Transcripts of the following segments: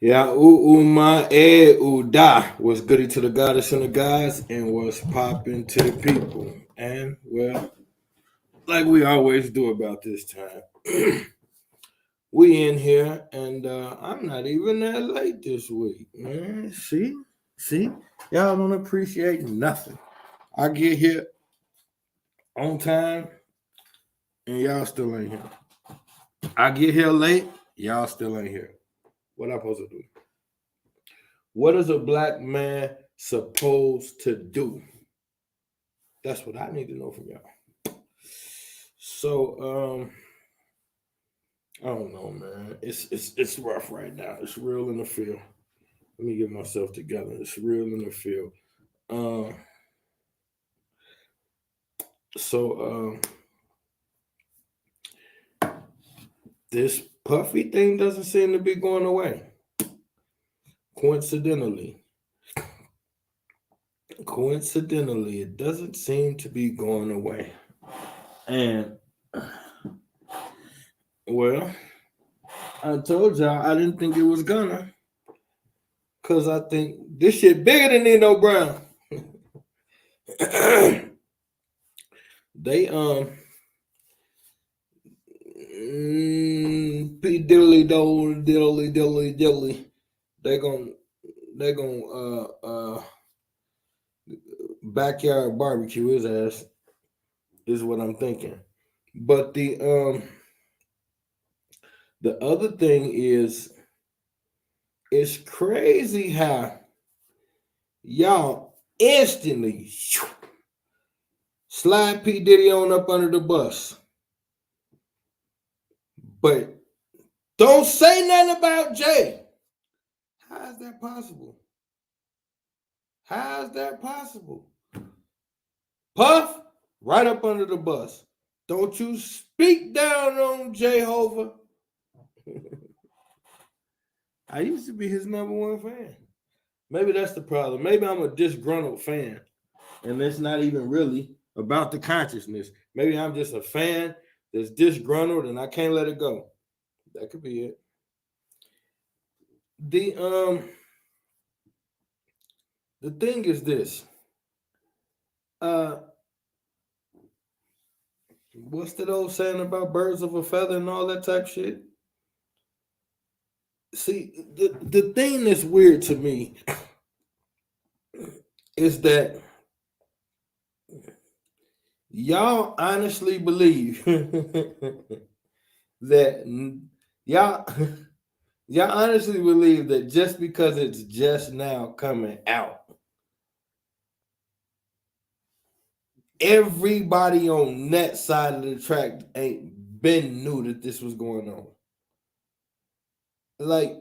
Yeah, ooh, my, ooh, da. What's goody to the goddess and the guys, and what's popping to the people. And, well, like we always do about this time, we in here, and I'm not even that late this week, man. See, y'all don't appreciate nothing. I get here on time, and y'all still ain't here. I get here late, y'all still ain't here. What I supposed to do? What is a black man supposed to do? That's what I need to know from y'all. So, I don't know, man. It's rough right now. It's real in the field. Let me get myself together. It's real in the field. Um, so this puffy thing doesn't seem to be going away. Coincidentally, it doesn't seem to be going away. And well, I told y'all I didn't think it was gonna, cause I think this shit bigger than Nino Brown. They P diddly do diddly. They gon' they gon' backyard barbecue his ass is what I'm thinking. But the other thing is, it's crazy how y'all instantly slide P Diddy on up under the bus, but don't say nothing about Jay. How is that possible? How is that possible? Puff, right up under the bus. Don't you speak down on Jehovah. I used to be his number one fan. Maybe that's the problem. Maybe I'm a disgruntled fan, and it's not even really about the consciousness. Maybe I'm just a fan that's disgruntled and I can't let it go. That could be it. The thing is this. Uh what's that old saying about birds of a feather and all that type shit? See, the thing that's weird to me is that y'all honestly believe that y'all y'all honestly believe that just because it's just now coming out, everybody on that side of the track ain't been knew that this was going on. Like,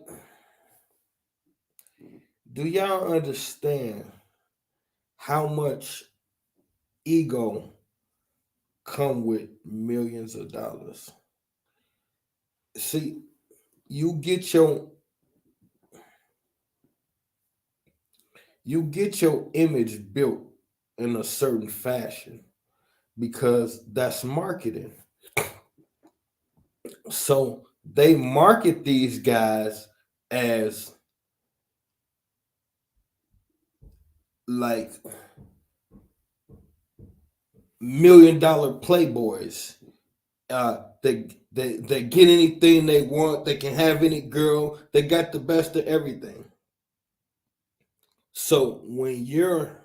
do y'all understand how much ego come with millions of dollars? See, you get your image built in a certain fashion because that's marketing. So they market these guys as like $1 million playboys. They get anything they want. They can have any girl. They got the best of everything. So when you're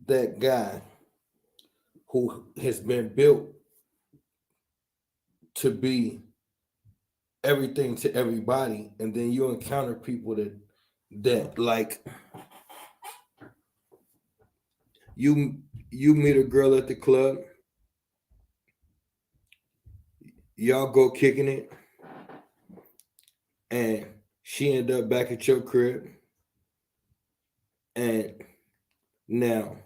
that guy who has been built to be everything to everybody, and then you encounter people that like you meet a girl at the club, y'all go kicking it, and she end up back at your crib, and now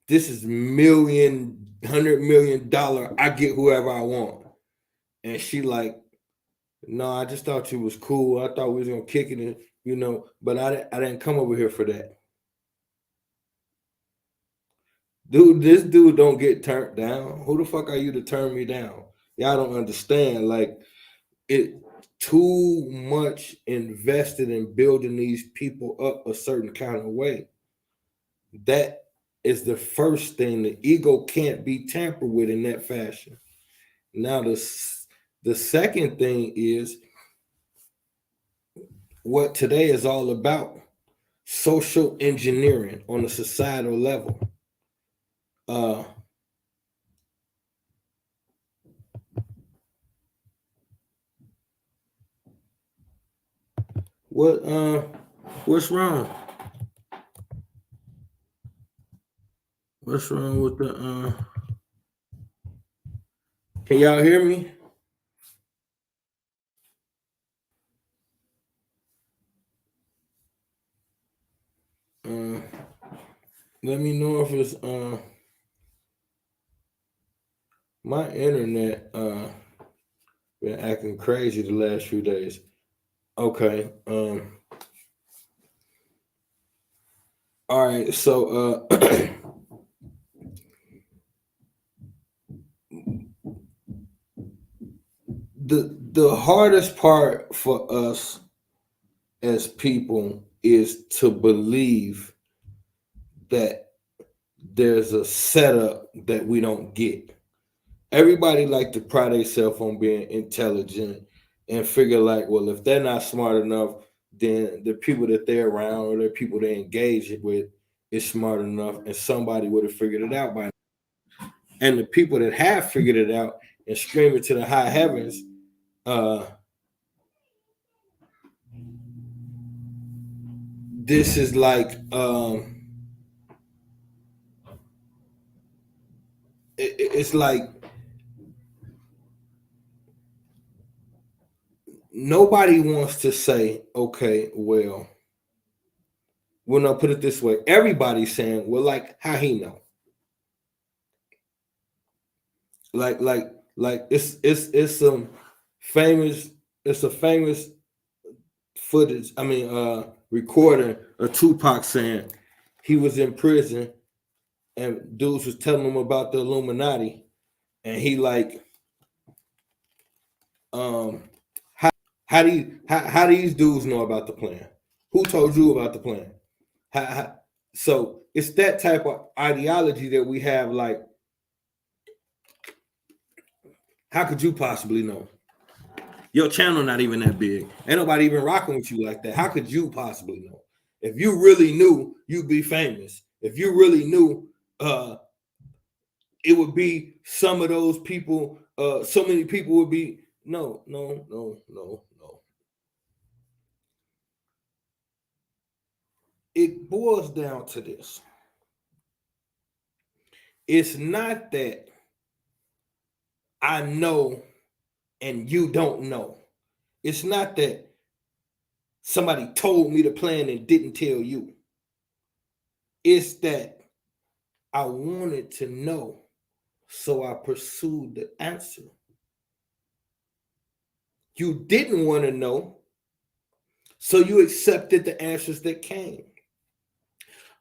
this is $100 million. I get whoever I want, and she like, no, I just thought you was cool. I thought we was gonna kick it, but I didn't come over here for that. Dude, this dude don't get turned down. Who the fuck are you to turn me down? Y'all don't understand. Like, it too much invested in building these people up a certain kind of way. That is the first thing. The ego can't be tampered with in that fashion. Now, the second thing is what today is all about: social engineering on a societal level. Uh, what what's wrong? What's wrong with the can y'all hear me? Uh, let me know if it's my internet been acting crazy the last few days. Okay. All right. So the hardest part for us as people is to believe that there's a setup that we don't get. Everybody like to pride themselves on being intelligent and figure like, well, if they're not smart enough, then the people that they're around or the people they engage with is smart enough, and somebody would have figured it out by now. And the people that have figured it out and scream it to the high heavens, this is like it's like nobody wants to say, okay, well, not put it this way. Everybody's saying, well, like, how he know? Like it's some famous, it's a famous footage, recording of Tupac saying he was in prison and dudes was telling him about the Illuminati, and he like, how these dudes know about the plan? Who told you about the plan? So it's that type of ideology that we have. Like, how could you possibly know? Your channel not even that big. Ain't nobody even rocking with you like that. How could you possibly know? If you really knew, you'd be famous. If you really knew, it would be some of those people. So many people would be no. It boils down to this. It's not that I know and you don't know. It's not that somebody told me the plan and didn't tell you. It's that I wanted to know, so I pursued the answer. You didn't want to know, so you accepted the answers that came.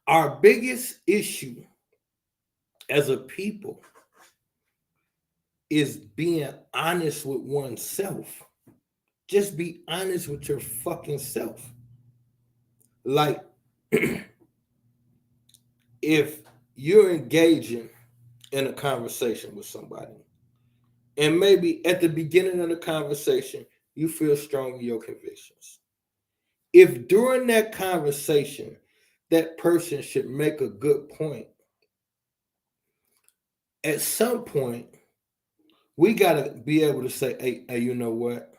Our biggest issue as a people is being honest with oneself. Just be honest with your fucking self. Like, if you're engaging in a conversation with somebody, and maybe at the beginning of the conversation, you feel strong in your convictions. If during that conversation, that person should make a good point, at some point, we got to be able to say, hey, you know what?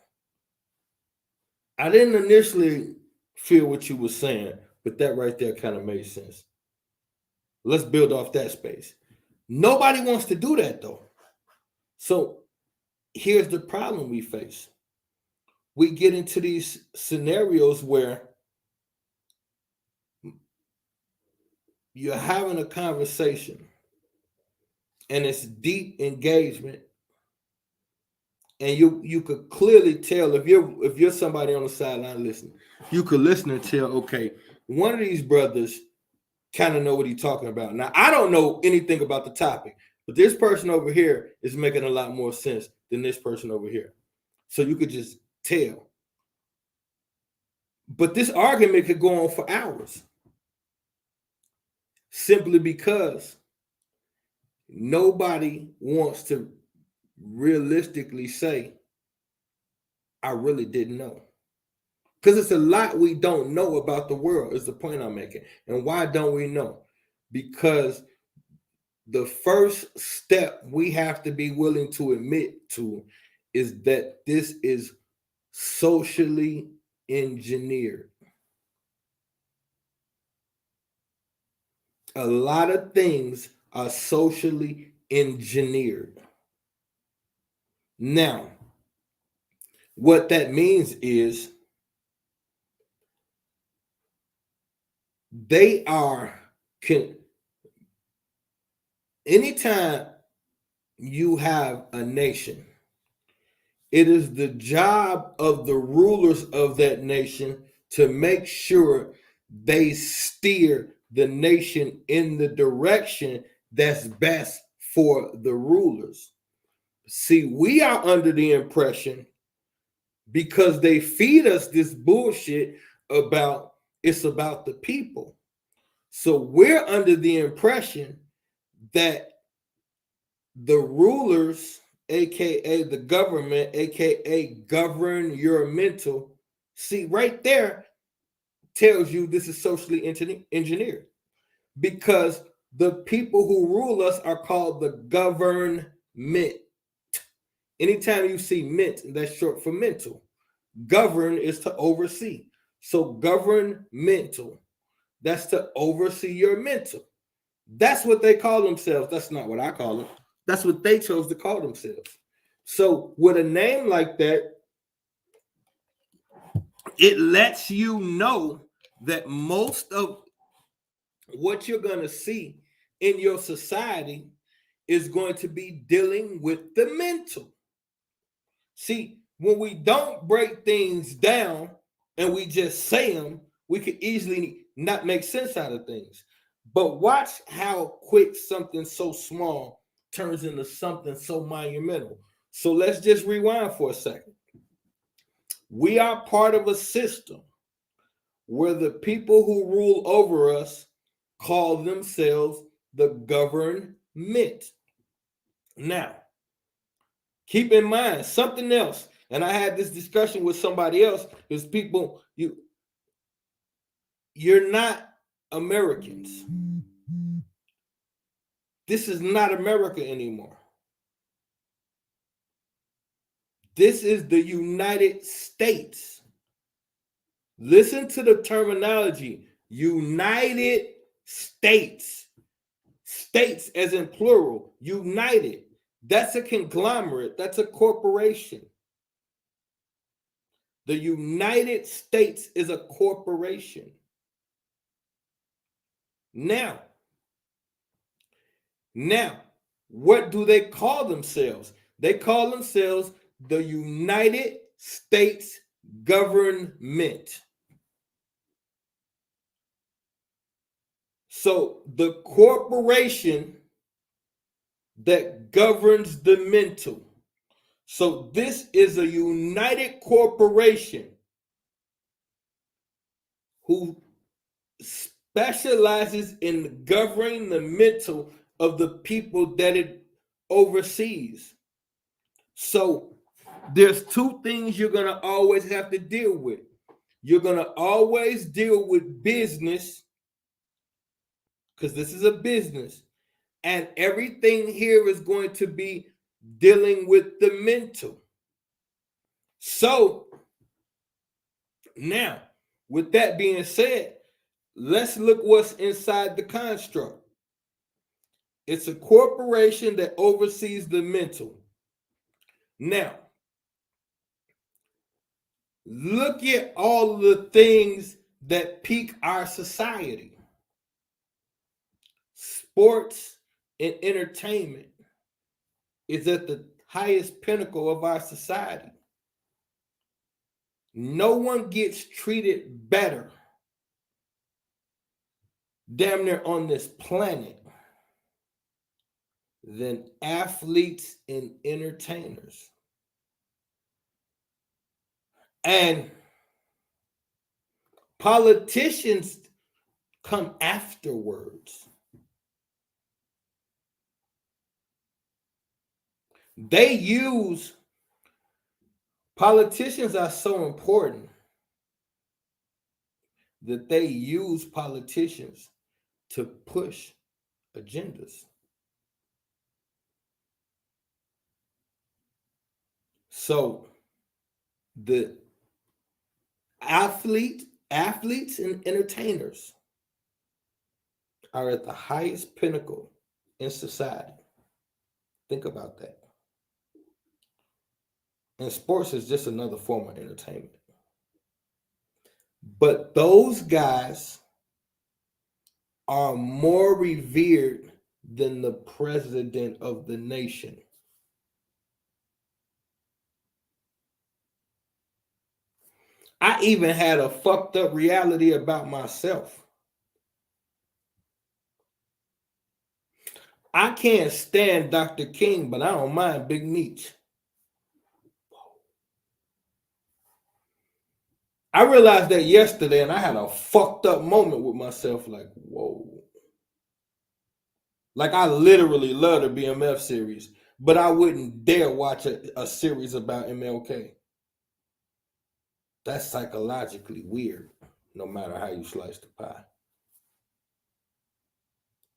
I didn't initially feel what you were saying, but that right there kind of made sense. Let's build off that space. Nobody wants to do that, though. So here's the problem we face. We get into these scenarios where you're having a conversation and it's deep engagement, and you could clearly tell if you're somebody on the sideline listening, you could listen and tell, okay, one of these brothers kind of know what he's talking about. Now, I don't know anything about the topic, but this person over here is making a lot more sense than this person over here. So you could just tell. But this argument could go on for hours simply because nobody wants to realistically say, I really didn't know. Because it's a lot we don't know about the world, is the point I'm making. And why don't we know? Because the first step we have to be willing to admit to is that this is socially engineered. A lot of things are socially engineered. Now, what that means is they are anytime you have a nation, it is the job of the rulers of that nation to make sure they steer the nation in the direction that's best for the rulers. See, we are under the impression, because they feed us this bullshit about it's about the people. So we're under the impression that the rulers, aka the government, aka govern your mental, see, right there tells you this is socially engineered, because the people who rule us are called the government. Anytime you see mint, that's short for mental. Govern is to oversee. So governmental, that's to oversee your mental. That's what they call themselves. That's not what I call them. That's what they chose to call themselves. So with a name like that, it lets you know that most of what you're going to see in your society is going to be dealing with the mental. See, when we don't break things down and we just say them, we could easily not make sense out of things. But watch how quick something so small turns into something so monumental. So let's just rewind for a second. We are part of a system where the people who rule over us call themselves the government. Now, keep in mind something else. And I had this discussion with somebody else, is people, you're not Americans. This is not America anymore. This is the United States. Listen to the terminology. United States. States as in plural. United. That's a conglomerate. That's a corporation. The United States is a corporation. Now, what do they call themselves? They call themselves the United States government. So the corporation that governs the mental. So this is a united corporation who specializes in governing the mental of the people that it oversees. So there's two things you're going to always have to deal with. You're going to always deal with business, because this is a business, and everything here is going to be dealing with the mental. So now, with that being said, let's look what's inside the construct. It's a corporation that oversees the mental. Now, look at all of the things that pique our society. Sports and entertainment is at the highest pinnacle of our society. No one gets treated better damn near on this planet than athletes and entertainers. And Politicians come afterwards. Politicians are so important that they use politicians to push agendas. So the athletes and entertainers are at the highest pinnacle in society. Think about that. And sports is just another form of entertainment. But those guys are more revered than the president of the nation. I even had a fucked up reality about myself. I can't stand Dr. King, but I don't mind Big Meech. I realized that yesterday, and I had a fucked up moment with myself, like, whoa. Like, I literally love the BMF series, but I wouldn't dare watch a series about MLK. That's psychologically weird, no matter how you slice the pie.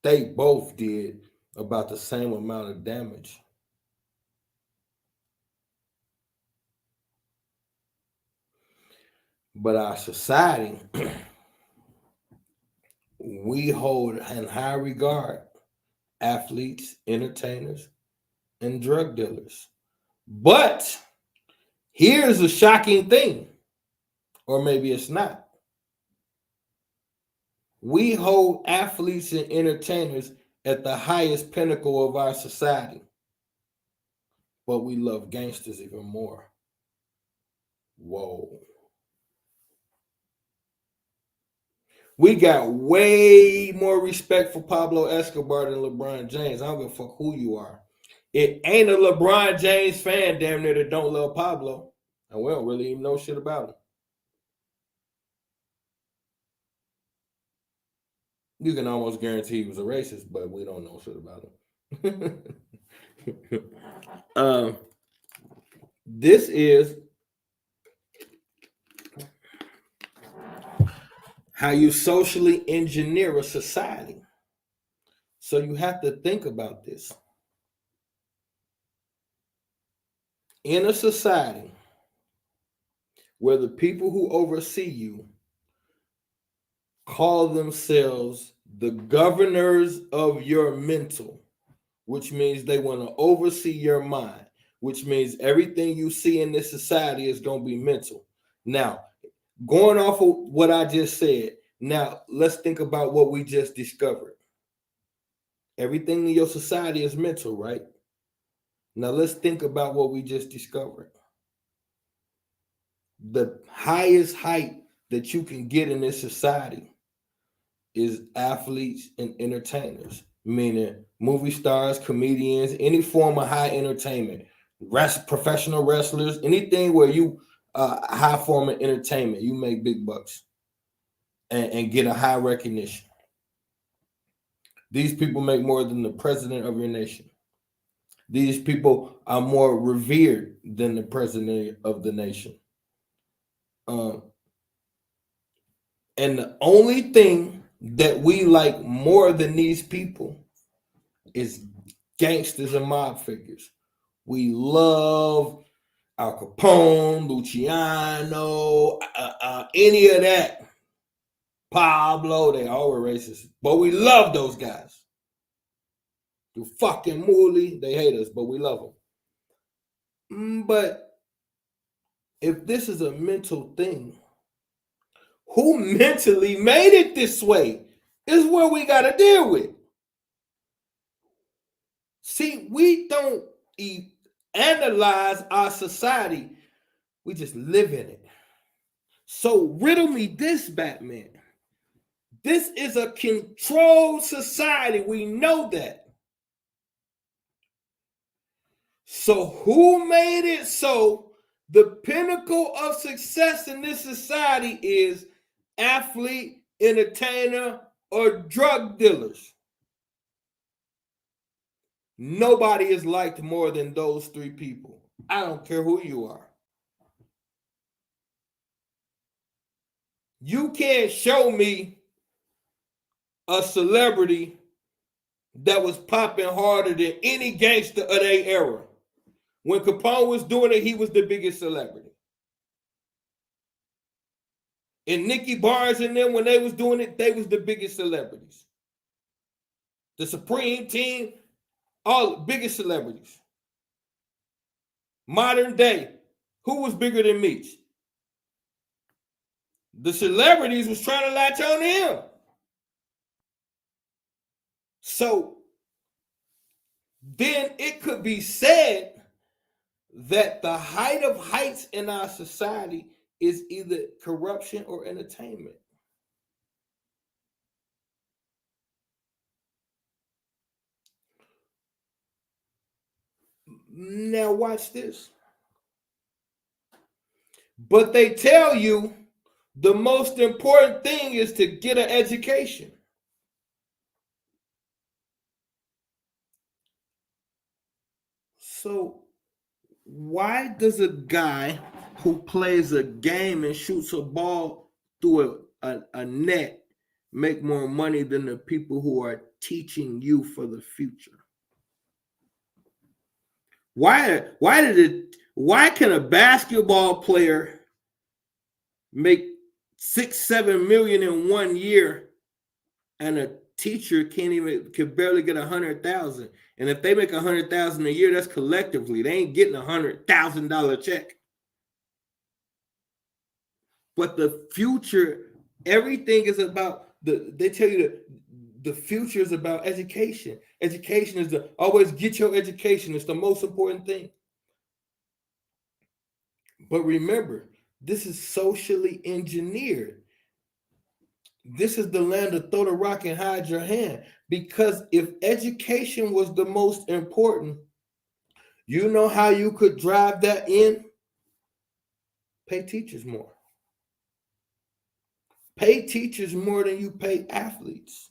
They both did about the same amount of damage. But our society, we hold in high regard athletes, entertainers, and drug dealers. But here's a shocking thing, or maybe it's not. We hold athletes and entertainers at the highest pinnacle of our society, but we love gangsters even more. Whoa. We got way more respect for Pablo Escobar than LeBron James. I don't give a fuck who you are. It ain't a LeBron James fan damn near that don't love Pablo. And we don't really even know shit about him. You can almost guarantee he was a racist, but we don't know shit about him. This is how you socially engineer a society. So you have to think about this. In a society where the people who oversee you call themselves the governors of your mental, which means they want to oversee your mind, which means everything you see in this society is going to be mental. Now, going off of what I just said, now let's think about what we just discovered. Everything in your society is mental, right? Now let's think about what we just discovered. The highest height that you can get in this society is athletes and entertainers, meaning movie stars, comedians, any form of high entertainment, professional wrestlers, anything where you high form of entertainment, you make big bucks and get a high recognition. These people make more than the president of your nation. These people are more revered than the president of the nation. And the only thing that we like more than these people is gangsters and mob figures. We love Al Capone, Luciano, any of that. Pablo, they all were racist. But we love those guys. You fucking mooly, they hate us, but we love them. But if this is a mental thing, who mentally made it this way is what we got to deal with. See, we don't analyze our society. We just live in it. So riddle me this, Batman. This is a controlled society. We know that. So who made it so the pinnacle of success in this society is athlete, entertainer, or drug dealers. Nobody is liked more than those three people. I don't care who you are. You can't show me a celebrity that was popping harder than any gangster of their era. When Capone was doing it, he was the biggest celebrity. And Nicky Barnes and them, when they was doing it, they was the biggest celebrities. The Supreme Team, all the biggest celebrities. Modern day, who was bigger than Meech? The celebrities was trying to latch on to him. So then it could be said that the height of heights in our society is either corruption or entertainment. Now watch this. But they tell you the most important thing is to get an education. So why does a guy who plays a game and shoots a ball through a net make more money than the people who are teaching you for the future? Why can a basketball player make 6-7 million in 1 year and a teacher can barely get 100,000? And if they make 100,000 a year, that's collectively. They ain't getting $100,000 check. But the future, everything is about they tell you that the future is about education. Education is always get your education. It's the most important thing. But remember, this is socially engineered. This is the land of throw the rock and hide your hand. Because if education was the most important, you know how you could drive that in? Pay teachers more. Pay teachers more than you pay athletes.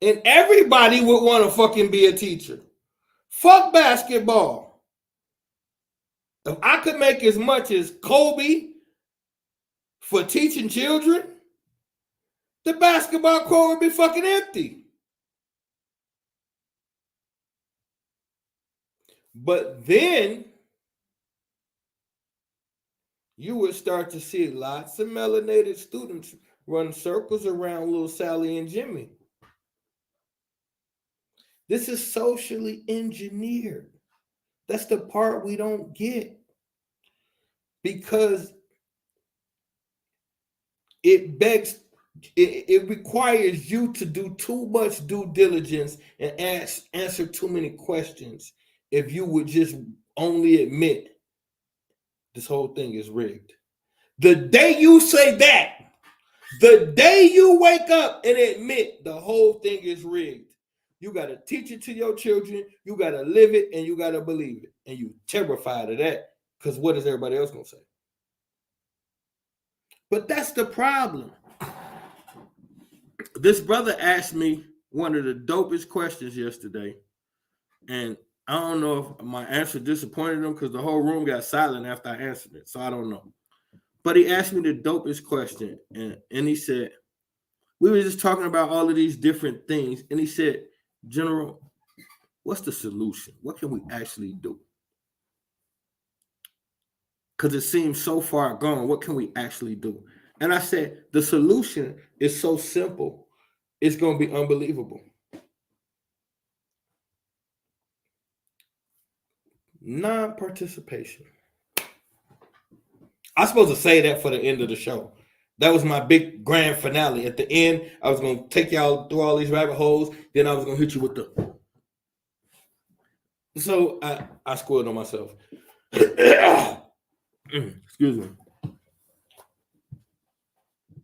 And everybody would want to fucking be a teacher. Fuck basketball. If I could make as much as Kobe for teaching children, the basketball court would be fucking empty. But then you would start to see lots of melanated students run circles around little Sally and Jimmy. This is socially engineered. That's the part we don't get. Because it requires you to do too much due diligence and answer too many questions if you would just only admit this whole thing is rigged. The day you say that, the day you wake up and admit the whole thing is rigged, you got to teach it to your children, you got to live it, and you got to believe it. And you're terrified of that because what is everybody else going to say? But that's the problem. This brother asked me one of the dopest questions yesterday, and I don't know if my answer disappointed him because the whole room got silent after I answered it, so I don't know. But he asked me the dopest question, and he said, we were just talking about all of these different things, and he said, General, what's the solution? What can we actually do? Because it seems so far gone. What can we actually do? And I said, the solution is so simple, it's going to be unbelievable. Non-participation. I'm supposed to say that for the end of the show. That was my big grand finale. At the end, I was going to take y'all through all these rabbit holes. Then I was going to hit you with the... So I squealed on myself. Excuse me.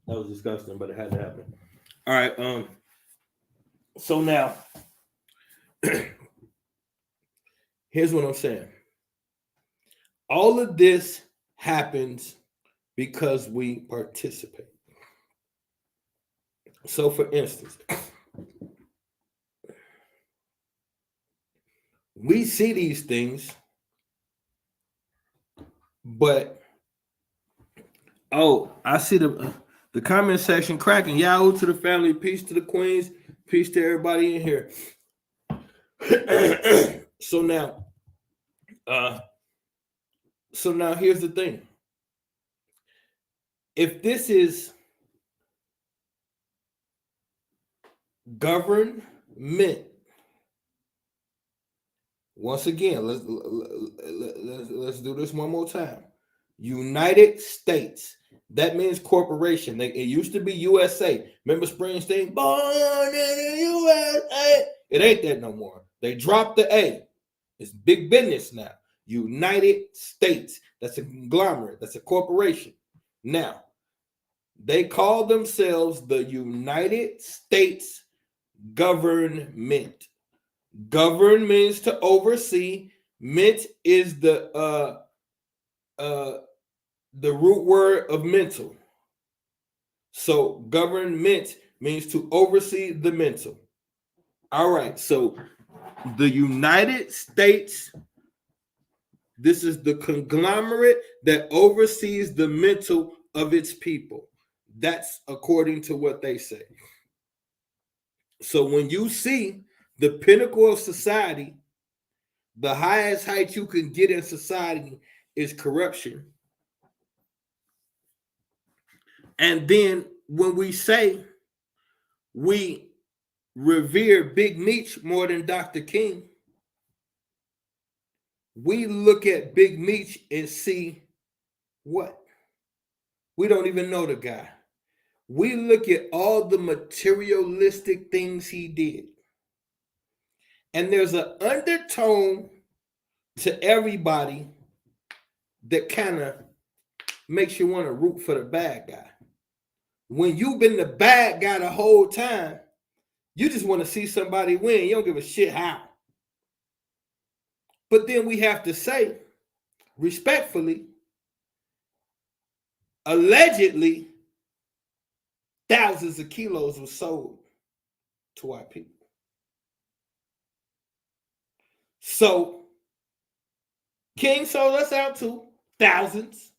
That was disgusting, but it had to happen. All right. So now, here's what I'm saying. All of this happens because we participate. So, for instance, we see these things, but I see the comment section cracking. Yahoo to the family, peace to the queens, peace to everybody in here. So now, here's the thing. If this is government, once again, let's do this one more time. United States. That means corporation. It used to be USA. Remember Springsteen? Born in the USA. It ain't that no more. They dropped the A. It's big business now. United States. That's a conglomerate. That's a corporation. Now, they call themselves the United States government. Govern means to oversee. Ment is the root word of mental. So government means to oversee the mental. All right. So the United States, this is the conglomerate that oversees the mental of its people. That's according to what they say. So when you see the pinnacle of society, the highest height you can get in society is corruption. And then when we say we revere Big Meech more than Dr. King, we look at Big Meech and see what? We don't even know the guy. We look at all the materialistic things he did. And there's an undertone to everybody that kind of makes you want to root for the bad guy. When you've been the bad guy the whole time, you just want to see somebody win. You don't give a shit how. But then we have to say, respectfully, allegedly, thousands of kilos were sold to our people. So, King sold us out to thousands.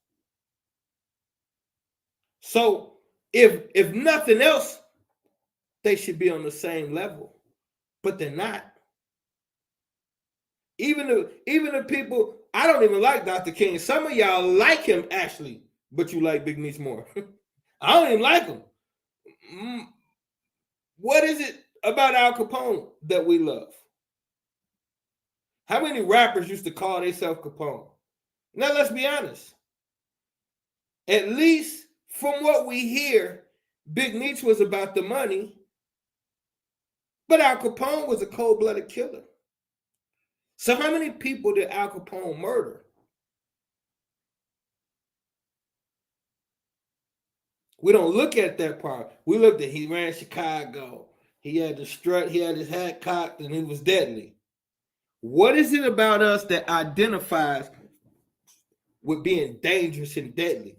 So, if nothing else, they should be on the same level, but they're not. Even the people, I don't even like Dr. King. Some of y'all like him actually, but you like Big Meech more. I don't even like him. What is it about Al Capone that we love? How many rappers used to call themselves Capone? Now let's be honest. At least from what we hear, Big Meech was about the money, but Al Capone was a cold-blooded killer. So how many people did Al Capone murder? We don't look at that part. We looked at he ran Chicago. He had the strut, he had his hat cocked, and he was deadly. What is it about us that identifies with being dangerous and deadly?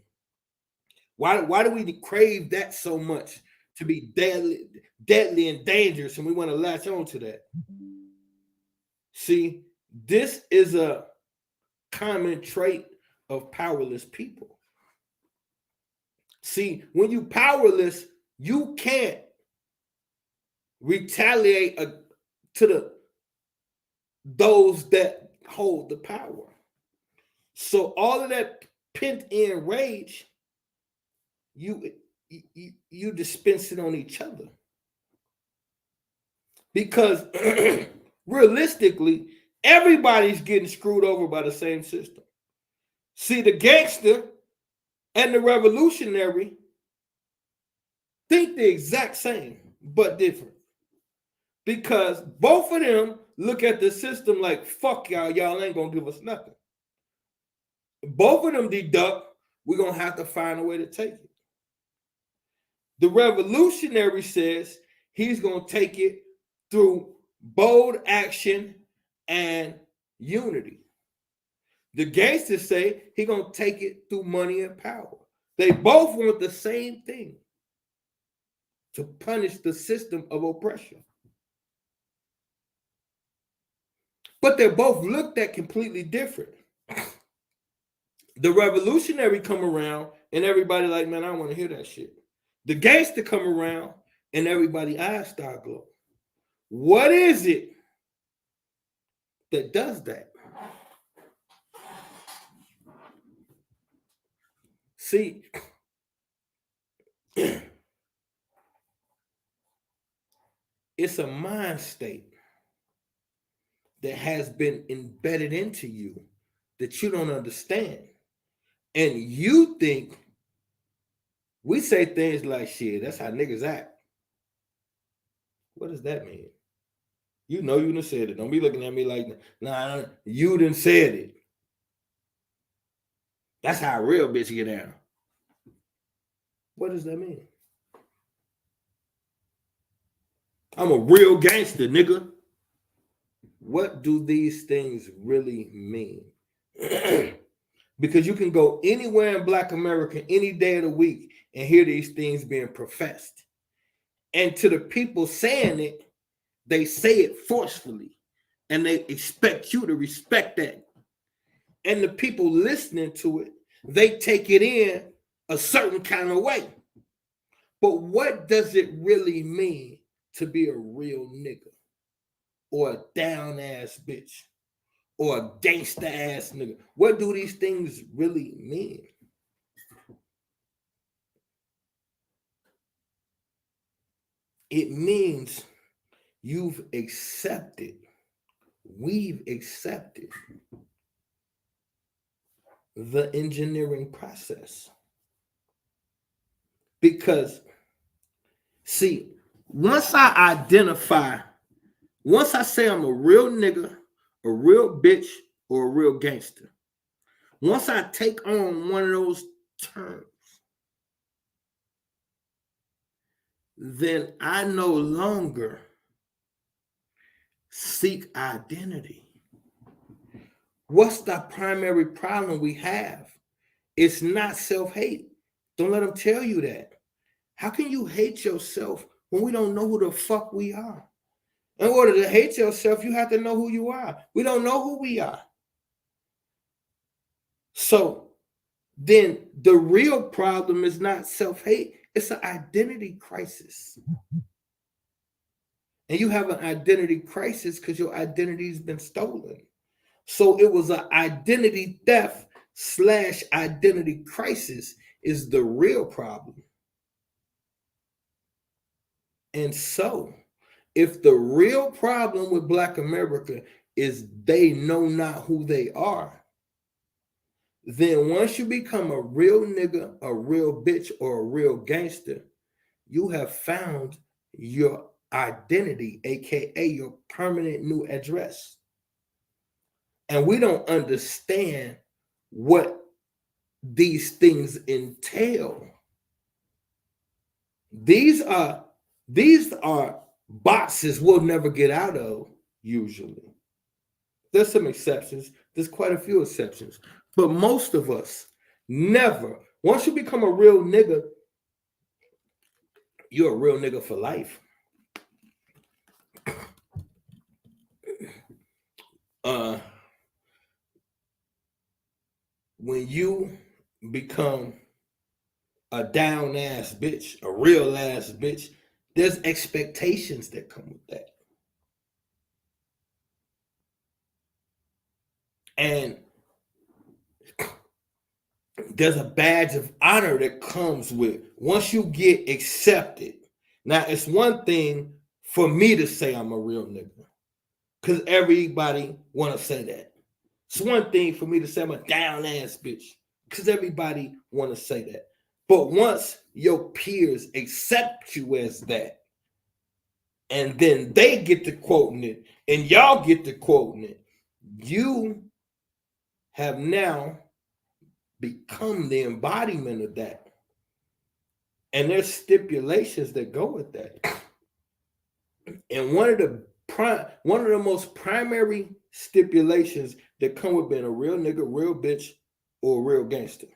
Why do we crave that so much, to be deadly and dangerous, and we want to latch on to that? See, this is a common trait of powerless people. See, when you powerless, you can't retaliate to those that hold the power. So all of that pent-in rage, you dispense it on each other. Because realistically, everybody's getting screwed over by the same system. See, the gangster and the revolutionary think the exact same, but different. Because both of them look at the system like, fuck y'all, y'all ain't gonna give us nothing. Both of them deduct, we're gonna have to find a way to take it. The revolutionary says he's gonna take it through bold action and unity. The gangsters say he's gonna take it through money and power. They both want the same thing. to punish the system of oppression. But they're both looked at completely different. The revolutionary come around and everybody like, man, I don't want to hear that shit. The gangster come around and everybody eyes start glowing. What is it that does that? See, it's a mind state that has been embedded into you that you don't understand. And you think, we say things like, shit, that's how niggas act. What does that mean? You know you done said it. Don't be looking at me like, nah, you done said it. That's how a real bitch get down. What does that mean? I'm a real gangster, nigga. What do these things really mean? Because you can go anywhere in Black America any day of the week and hear these things being professed. And to the people saying it, they say it forcefully and they expect you to respect that. And the people listening to it, they take it in a certain kind of way. But what does it really mean to be a real nigga or a down ass bitch or a gangster ass nigga? What do these things really mean? It means we've accepted the engineering process. Because, see, once I say I'm a real nigga, a real bitch, or a real gangster, once I take on one of those terms, then I no longer seek identity. What's the primary problem we have? It's not self-hate. Don't let them tell you that. How can you hate yourself when we don't know who the fuck we are? In order to hate yourself, you have to know who you are. We don't know who we are. So then the real problem is not self-hate. It's an identity crisis. And you have an identity crisis because your identity's been stolen. So it was an identity theft / identity crisis is the real problem. And so if the real problem with Black America is they know not who they are, then once you become a real nigga, a real bitch, or a real gangster, you have found your identity, aka your permanent new address. And we don't understand what these things entail. These are boxes we'll never get out of, usually. There's some exceptions. There's quite a few exceptions. But most of us never. Once you become a real nigga, you're a real nigga for life. When you become a down ass bitch, a real ass bitch, there's expectations that come with that. And there's a badge of honor that comes with once you get accepted. Now, it's one thing for me to say I'm a real nigga, because everybody want to say that. It's one thing for me to say I'm a down ass bitch, because everybody want to say that. But once your peers accept you as that, and then they get to quoting it, and y'all get to quoting it, you have now become the embodiment of that. And there's stipulations that go with that. And one of the most primary stipulations that come with being a real nigga, real bitch, or a real gangster.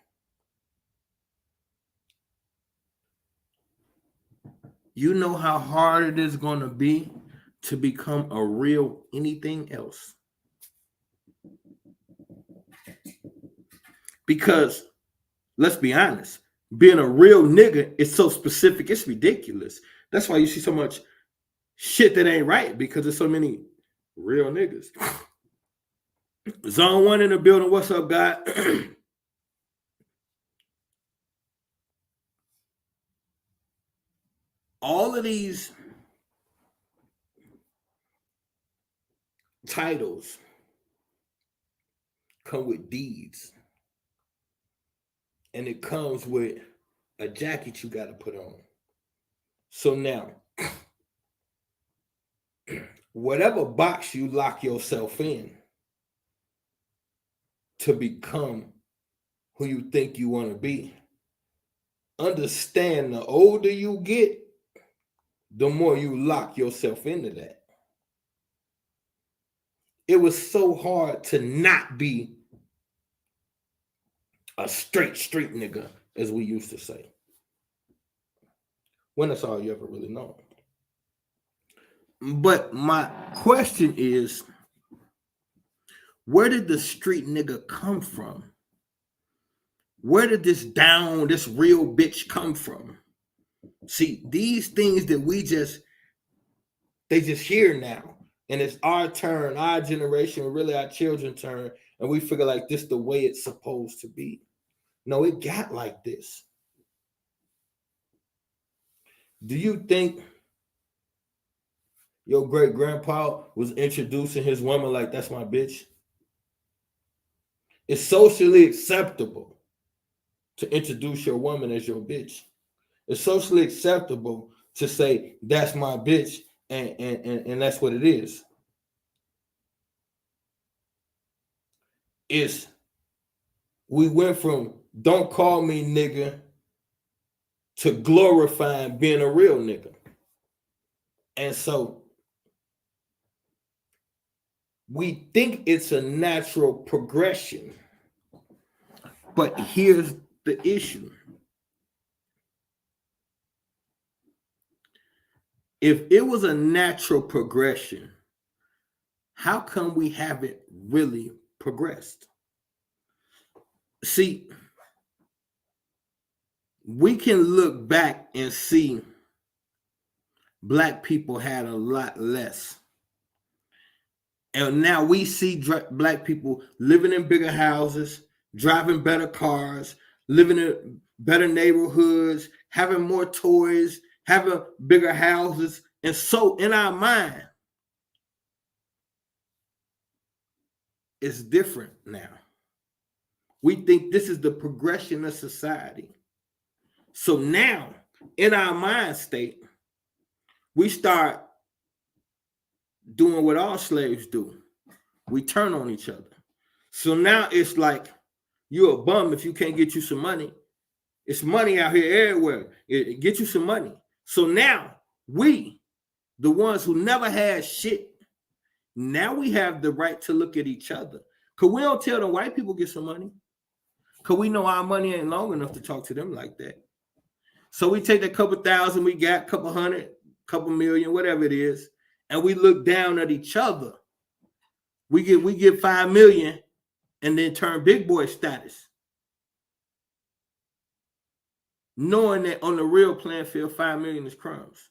You know how hard it is going to be to become a real anything else. Because let's be honest, being a real nigga is so specific, it's ridiculous. That's why you see so much shit that ain't right, because there's so many real niggas. Zone 1 in the building. What's up, God? All of these titles come with deeds. And it comes with a jacket you got to put on. So now, whatever box you lock yourself in to become who you think you want to be, understand the older you get, the more you lock yourself into that. It was so hard to not be a straight street nigga, as we used to say, when that's all you ever really know. But my question is, where did the street nigga come from? Where did this real bitch come from? See, these things that they just here now. And it's our turn, our generation, really our children's turn. And we figure like this the way it's supposed to be. No, it got like this. Do you think your great grandpa was introducing his woman like, that's my bitch? It's socially acceptable to introduce your woman as your bitch. It's socially acceptable to say, that's my bitch, and that's what it is. We went from don't call me nigga to glorifying being a real nigga. And so we think it's a natural progression. But here's the issue. If it was a natural progression, how come we haven't really progressed? See, we can look back and see Black people had a lot less. And now we see Black people living in bigger houses, driving better cars, living in better neighborhoods, having more toys, having bigger houses. And so in our mind, it's different now. We think this is the progression of society. So now, in our mind state, we start doing what all slaves do. We turn on each other. So now it's like, you're a bum if you can't get you some money. It's money out here everywhere. Get you some money. So now we, the ones who never had shit, now we have the right to look at each other. Because we don't tell the white people get some money. Because we know our money ain't long enough to talk to them like that. So we take that couple thousand we got, couple hundred, couple million, whatever it is, and we look down at each other. We get 5 million and then turn big boy status. Knowing that on the real playing field, 5 million is crumbs.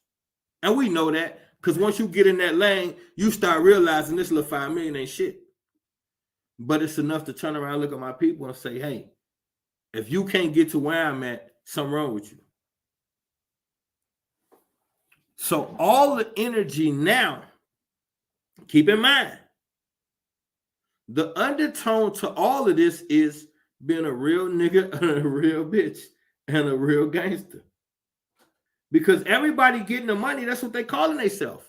And we know that because once you get in that lane, you start realizing this little 5 million ain't shit. But it's enough to turn around, look at my people and say, hey, if you can't get to where I'm at, something wrong with you. So all the energy now, keep in mind, the undertone to all of this is being a real nigga and a real bitch and a real gangster. Because everybody getting the money, that's what they calling themselves.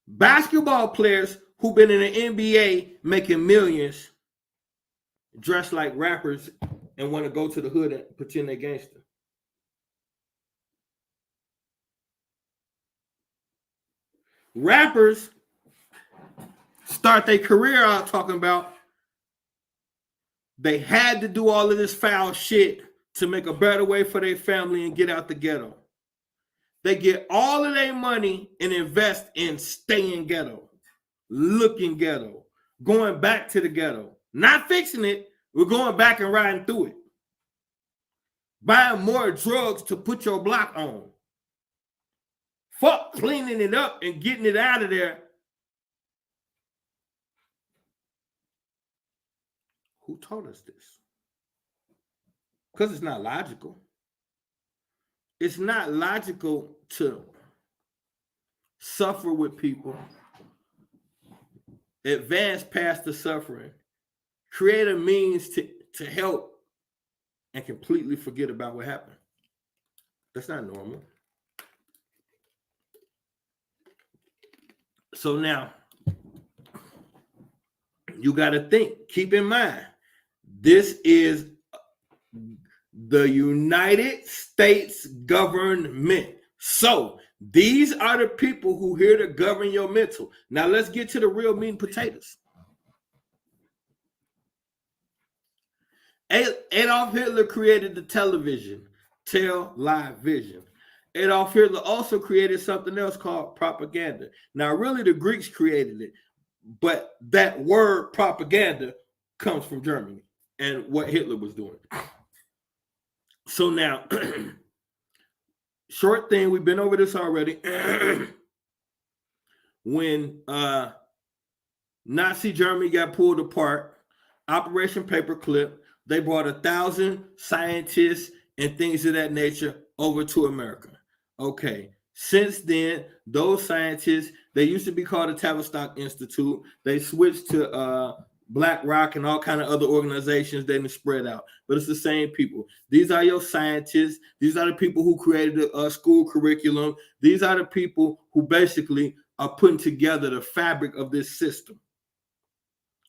Basketball players who've been in the NBA making millions, dressed like rappers and want to go to the hood and pretend they're gangster. Rappers start their career out talking about they had to do all of this foul shit to make a better way for their family and get out the ghetto. They get all of their money and invest in staying ghetto, looking ghetto, going back to the ghetto, not fixing it. We're going back and riding through it. Buying more drugs to put your block on. Fuck cleaning it up and getting it out of there. Who taught us this? Because it's not logical. It's not logical to suffer with people, advance past the suffering, create a means to help, and completely forget about what happened. That's not normal. So now, you got to think, keep in mind, this is the United States government. So these are the people who here to govern your mental. Now let's get to the real meat and potatoes. Adolf Hitler created the television, television. Adolf Hitler also created something else called propaganda. Now, really, the Greeks created it, but that word propaganda comes from Germany and what Hitler was doing. So now, short thing, we've been over this already. When Nazi Germany got pulled apart, Operation Paperclip, they brought 1,000 scientists and things of that nature over to America. Okay, since then, those scientists, they used to be called the Tavistock Institute. They switched to BlackRock and all kind of other organizations. They spread out, but it's the same people. These are your scientists. These are the people who created a school curriculum. These are the people who basically are putting together the fabric of this system.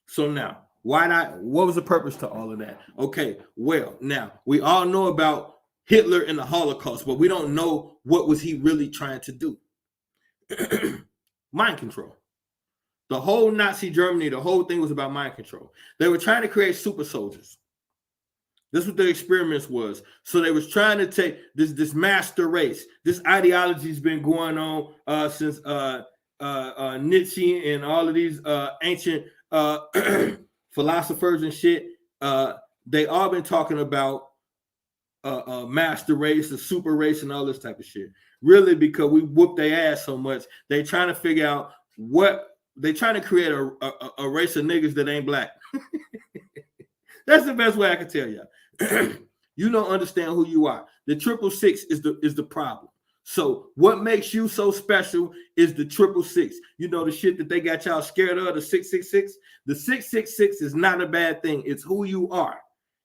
So now, why not? What was the purpose to all of that? Okay, well, now we all know about Hitler and the Holocaust, but we don't know what was he really trying to do. Mind control. The whole Nazi Germany, the whole thing was about mind control. They were trying to create super soldiers. This is what their experiments was. So they was trying to take this master race. This ideology has been going on since Nietzsche and all of these ancient philosophers and shit. They all been talking about a master race, a super race, and all this type of shit. Really, because we whooped their ass so much, they trying to figure out what they trying to create a race of niggas that ain't black. That's the best way I can tell y'all. You don't understand who you are. The 666 is the problem. So what makes you so special is the 666. You know the shit that they got y'all scared of, the 666. The 666 is not a bad thing. It's who you are.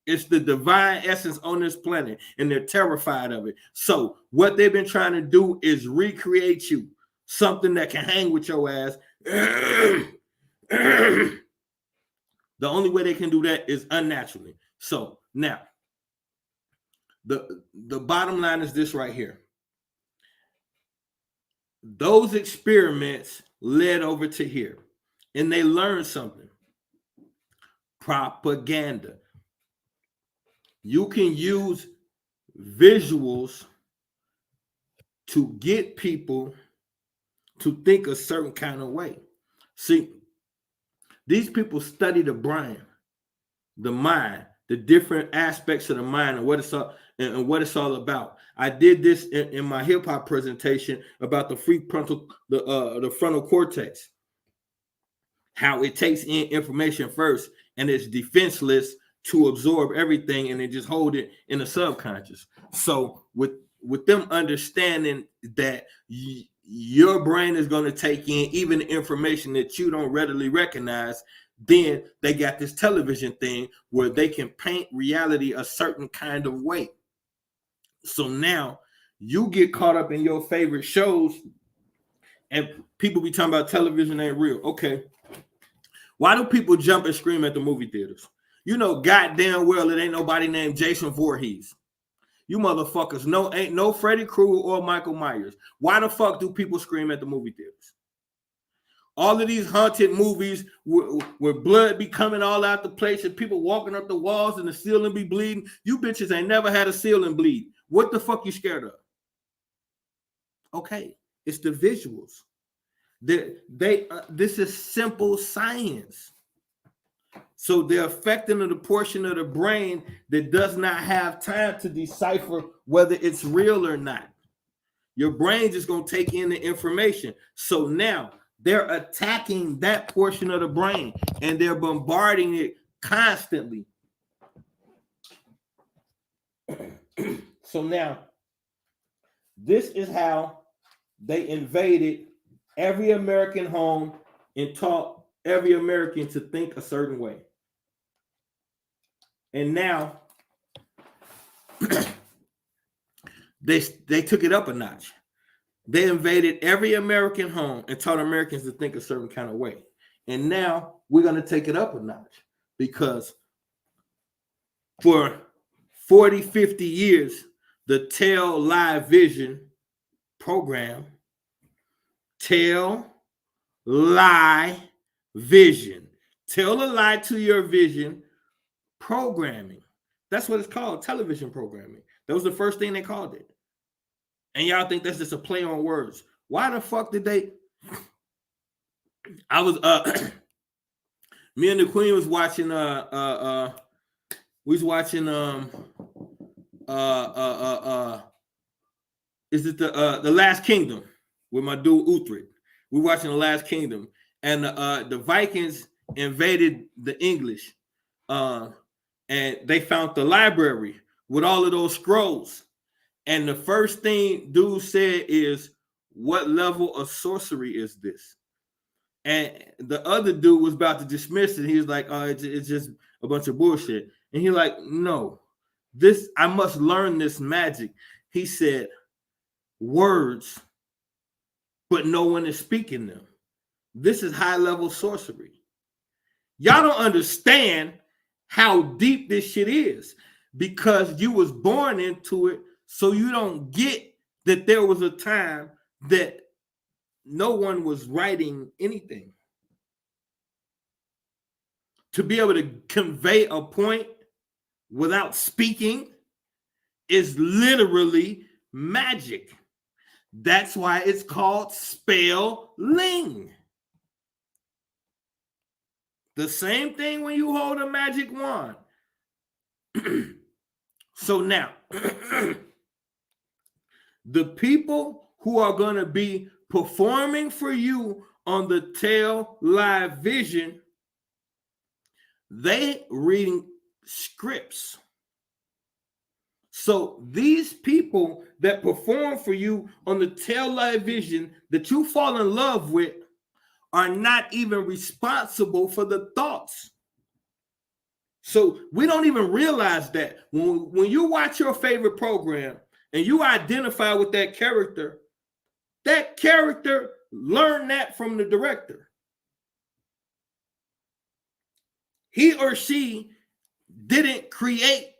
It's the divine essence on this planet, and they're terrified of it. So what they've been trying to do is recreate you, something that can hang with your ass. The only way they can do that is unnaturally. So now, the bottom line is this right here. Those experiments led over to here, and they learned something. Propaganda. You can use visuals to get people to think a certain kind of way. See, these people study the brain, the mind, the different aspects of the mind and what it's all about. I did this in my hip hop presentation about the the frontal cortex, how it takes in information first and it's defenseless to absorb everything and then just hold it in the subconscious. So with them understanding that your brain is going to take in even the information that you don't readily recognize, then they got this television thing where they can paint reality a certain kind of way. So now you get caught up in your favorite shows and people be talking about television ain't real. Okay. Why do people jump and scream at the movie theaters? You know goddamn well it ain't nobody named Jason Voorhees. You motherfuckers ain't no Freddy Krueger or Michael Myers. Why the fuck do people scream at the movie theaters? All of these haunted movies where blood be coming all out the place and people walking up the walls and the ceiling be bleeding. You bitches ain't never had a ceiling bleed. What the fuck you scared of? Okay, it's the visuals. This is simple science. So they're affecting the portion of the brain that does not have time to decipher whether it's real or not. Your brain just going to take in the information. So now they're attacking that portion of the brain and they're bombarding it constantly. So now this is how they invaded every American home and taught every American to think a certain way. And now they took it up a notch. They invaded every American home and taught Americans to think a certain kind of way. And now we're going to take it up a notch because for 40, 50 years, the Tell Live Vision program, Tell Lie Vision, tell a lie to your vision programming. That's what it's called, television programming. That was the first thing they called it. And y'all think that's just a play on words. Why the fuck did they? I was me and the Queen was watching we was watching is it the Last Kingdom with my dude Uthred. We're watching the Last Kingdom, and the Vikings invaded the English, and they found the library with all of those scrolls. And the first thing dude said is, "What level of sorcery is this?" And the other dude was about to dismiss it. He was like, "Oh, it's just a bunch of bullshit." And he's like, "No, I must learn this magic." He said, "Words, but no one is speaking them. This is high-level sorcery." Y'all don't understand how deep this shit is because you was born into it, so you don't get that there was a time that no one was writing anything. To be able to convey a point without speaking is literally magic. That's why it's called spelling. The same thing when you hold a magic wand. So now, the people who are going to be performing for you on the Tell Live Vision, they reading scripts. So these people that perform for you on the Tell Live Vision that you fall in love with are not even responsible for the thoughts. So we don't even realize that when you watch your favorite program and you identify with that character learned that from the director. He or she didn't create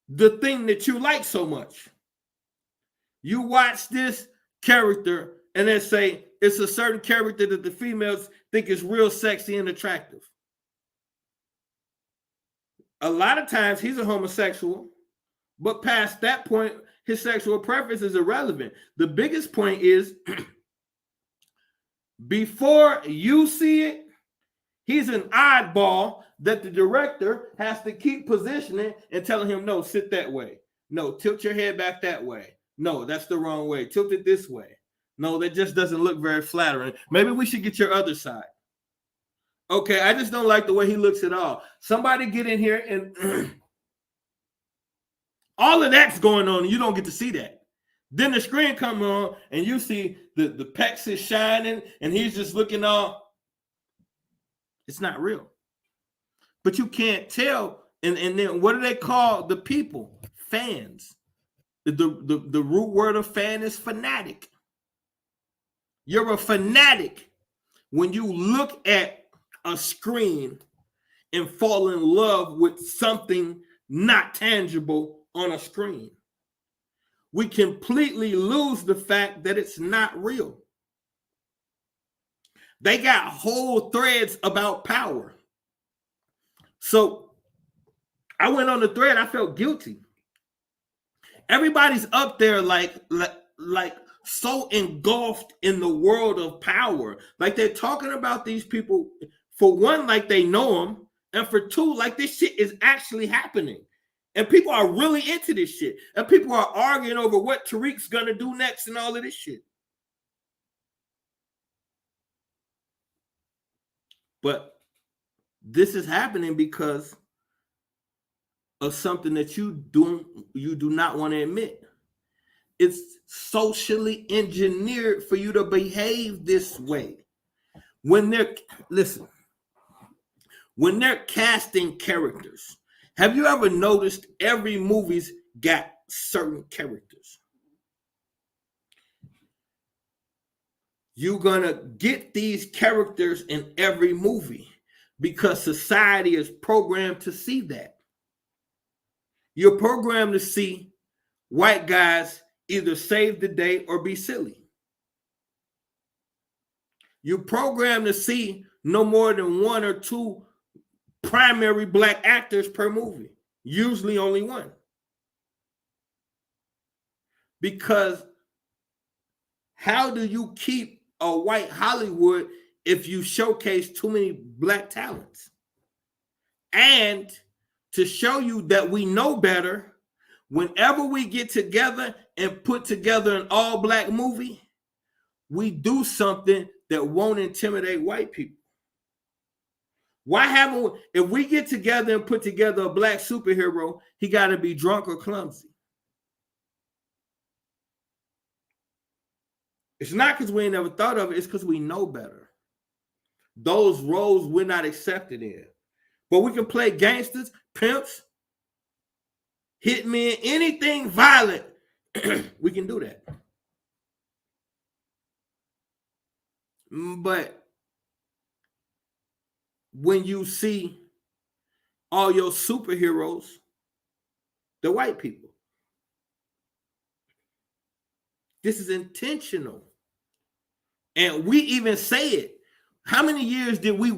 the thing that you like so much. You watch this character and then say it's a certain character that the females think is real sexy and attractive. A lot of times he's a homosexual, but past that point, his sexual preference is irrelevant. The biggest point is before you see it, he's an oddball that the director has to keep positioning and telling him, no, sit that way. No, tilt your head back that way. No, that's the wrong way. Tilt it this way. No, that just doesn't look very flattering. Maybe we should get your other side. Okay, I just don't like the way he looks at all. Somebody get in here and all of that's going on and you don't get to see that. Then the screen comes on and you see the pecs is shining and he's just looking all. It's not real. But you can't tell. And then what do they call the people? Fans. The root word of fan is fanatic. You're a fanatic when you look at a screen and fall in love with something not tangible on a screen. We completely lose the fact that it's not real. They got whole threads about power. So I went on the thread. I felt guilty. Everybody's up there like so engulfed in the world of power. Like they're talking about these people, for one, like they know them, and for two, like this shit is actually happening. And people are really into this shit. And people are arguing over what Tariq's gonna do next and all of this shit. But this is happening because of something that you do not want to admit. It's socially engineered for you to behave this way. When they're casting characters, have you ever noticed every movie's got certain characters? You're gonna get these characters in every movie because society is programmed to see that. You're programmed to see white guys either save the day or be silly. You're programmed to see no more than one or two primary black actors per movie, usually only one. Because how do you keep a white Hollywood if you showcase too many black talents? And to show you that we know better, whenever we get together and put together an all-black movie, we do something that won't intimidate white people. If we get together and put together a black superhero, he got to be drunk or clumsy. It's not because we ain't never thought of it, it's because we know better. Those roles we're not accepted in. But we can play gangsters, pimps, hitmen, anything violent. We can do that. But when you see all your superheroes, the white people, this is intentional. And we even say it. How many years did we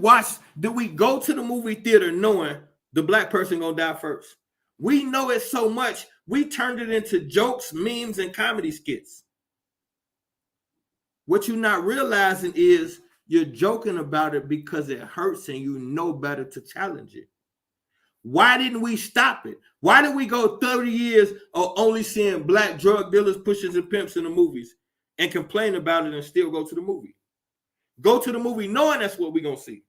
go to the movie theater knowing the black person gonna die first? We know it so much, we turned it into jokes, memes, and comedy skits. What you're not realizing is you're joking about it because it hurts and you know better to challenge it. Why didn't we stop it? Why did we go 30 years of only seeing black drug dealers, pushers, and pimps in the movies and complain about it and still go to the movie? Go to the movie knowing that's what we're going to see.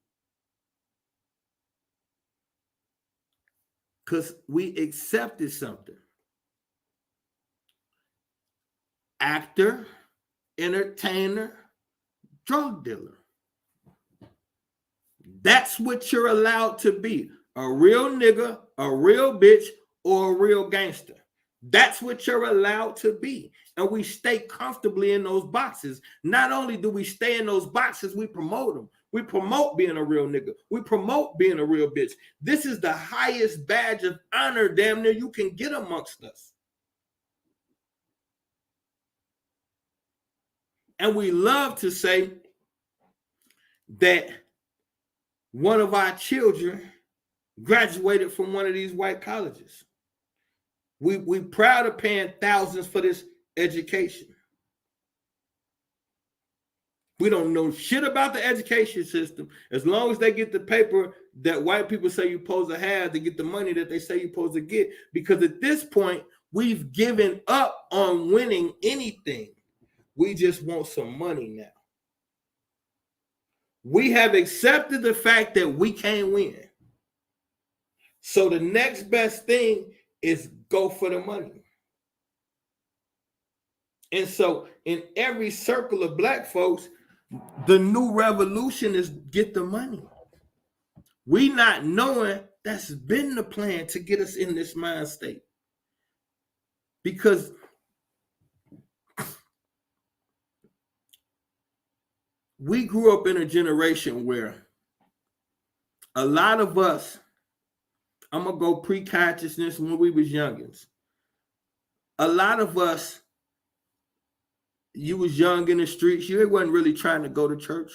Because we accepted something. Actor, entertainer, drug dealer. That's what you're allowed to be. A real nigga, a real bitch, or a real gangster. That's what you're allowed to be. And we stay comfortably in those boxes. Not only do we stay in those boxes, we promote them. We promote being a real nigga. We promote being a real bitch. This is the highest badge of honor, damn near, you can get amongst us. And we love to say that one of our children graduated from one of these white colleges. We proud of paying thousands for this education. We don't know shit about the education system. As long as they get the paper that white people say you're supposed to have, to get the money that they say you're supposed to get. Because at this point, we've given up on winning anything. We just want some money now. We have accepted the fact that we can't win. So the next best thing is go for the money. And so in every circle of black folks, the new revolution is get the money. We not knowing that's been the plan to get us in this mind state. Because we grew up in a generation where a lot of us, I'm going to go pre-consciousness when we was youngins. A lot of us, you was young in the streets, you wasn't really trying to go to church.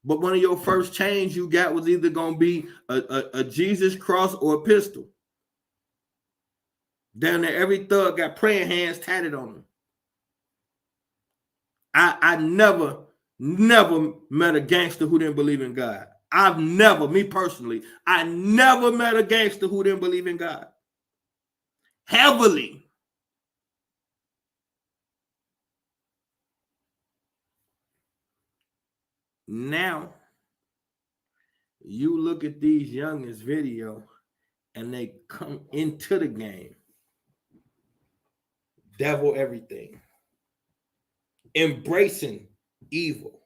But one of your first chains you got was either going to be a Jesus cross or a pistol. Down there, every thug got praying hands tatted on them. I never met a gangster who didn't believe in God. I've never, me personally, I never met a gangster who didn't believe in God. Heavily. Now, you look at these youngest video and they come into the game. Devil everything. Embracing evil.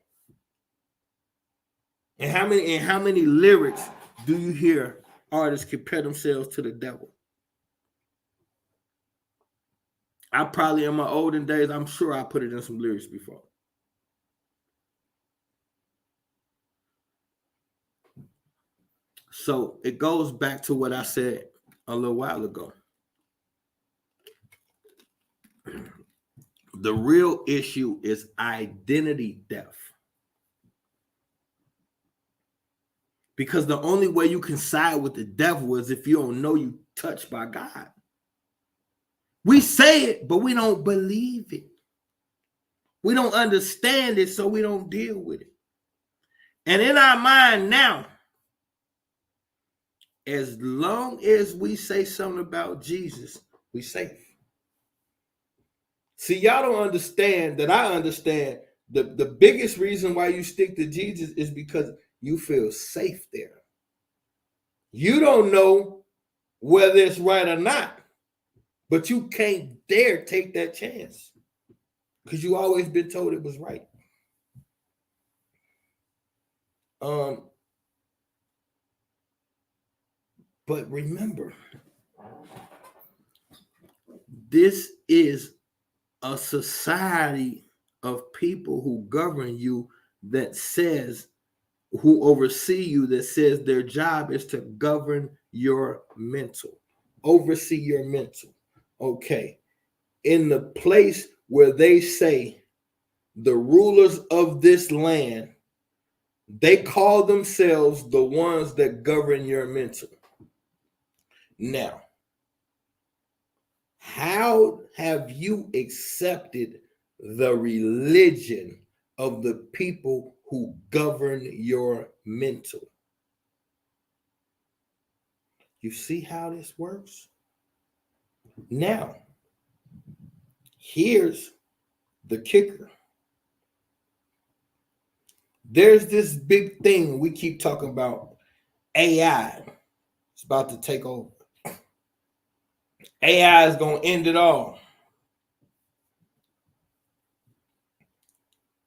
And how many lyrics do you hear artists compare themselves to the devil? I probably in my olden days, I'm sure I put it in some lyrics before. So it goes back to what I said a little while ago. The real issue is identity theft. Because the only way you can side with the devil is if you don't know you touched by God. We say it, but we don't believe it. We don't understand it, so we don't deal with it. And in our mind now, as long as we say something about Jesus, we safe. See, y'all don't understand that I understand the biggest reason why you stick to Jesus is because you feel safe there. You don't know whether it's right or not, but you can't dare take that chance because you always been told it was right. But remember, this is a society of people who govern you that says, who oversee you, that says their job is to govern your mental, oversee your mental. Okay. In the place where they say the rulers of this land, they call themselves the ones that govern your mental. Now, how have you accepted the religion of the people who govern your mental? You see how this works? Now, here's the kicker. There's this big thing we keep talking about, AI. It's about to take over. AI is going to end it all.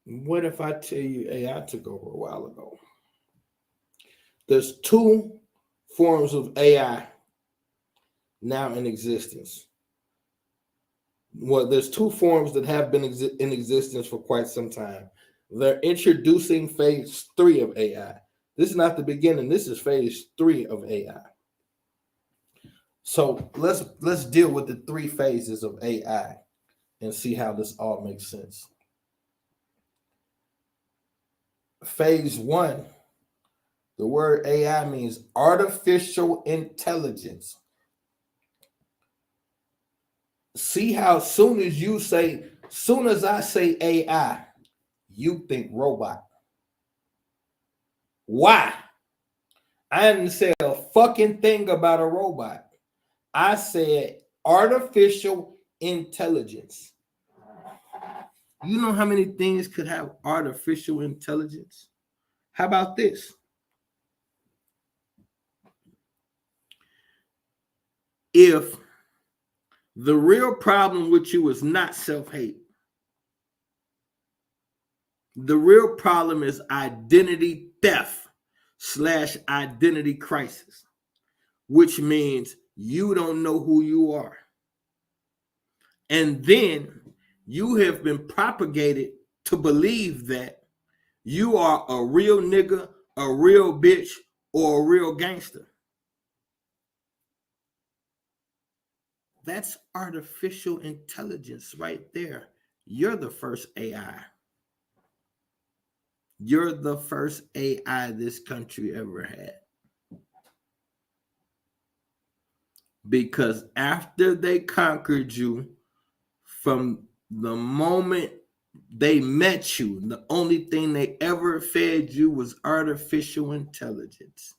What if I tell you AI took over a while ago? There's two forms of AI now in existence. Well, there's two forms that have been in existence for quite some time. They're introducing phase 3 of AI. This is not the beginning. This is phase 3 of AI. So let's deal with the 3 phases of AI and see how this all makes sense. Phase 1, the word AI means artificial intelligence. See how soon as I say AI, you think robot. Why? I didn't say a fucking thing about a robot. I said artificial intelligence. You know how many things could have artificial intelligence? How about this? If the real problem with you is not self-hate, the real problem is identity theft / identity crisis, which means you don't know who you are. And then you have been propagated to believe that you are a real nigga, a real bitch, or a real gangster. That's artificial intelligence right there. You're the first AI. You're the first AI this country ever had. Because after they conquered you, from the moment They met you. The only thing they ever fed you was artificial intelligence.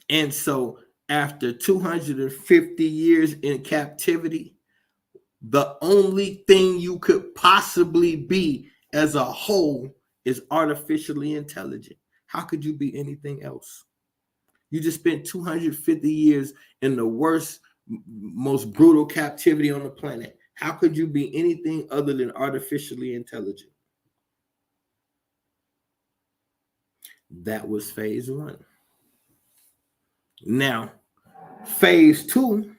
And so after 250 years in captivity, the only thing you could possibly be as a whole is artificially intelligent. How could you be anything else? You just spent 250 years in the worst, most brutal captivity on the planet. How could you be anything other than artificially intelligent? That was phase one. Now, phase two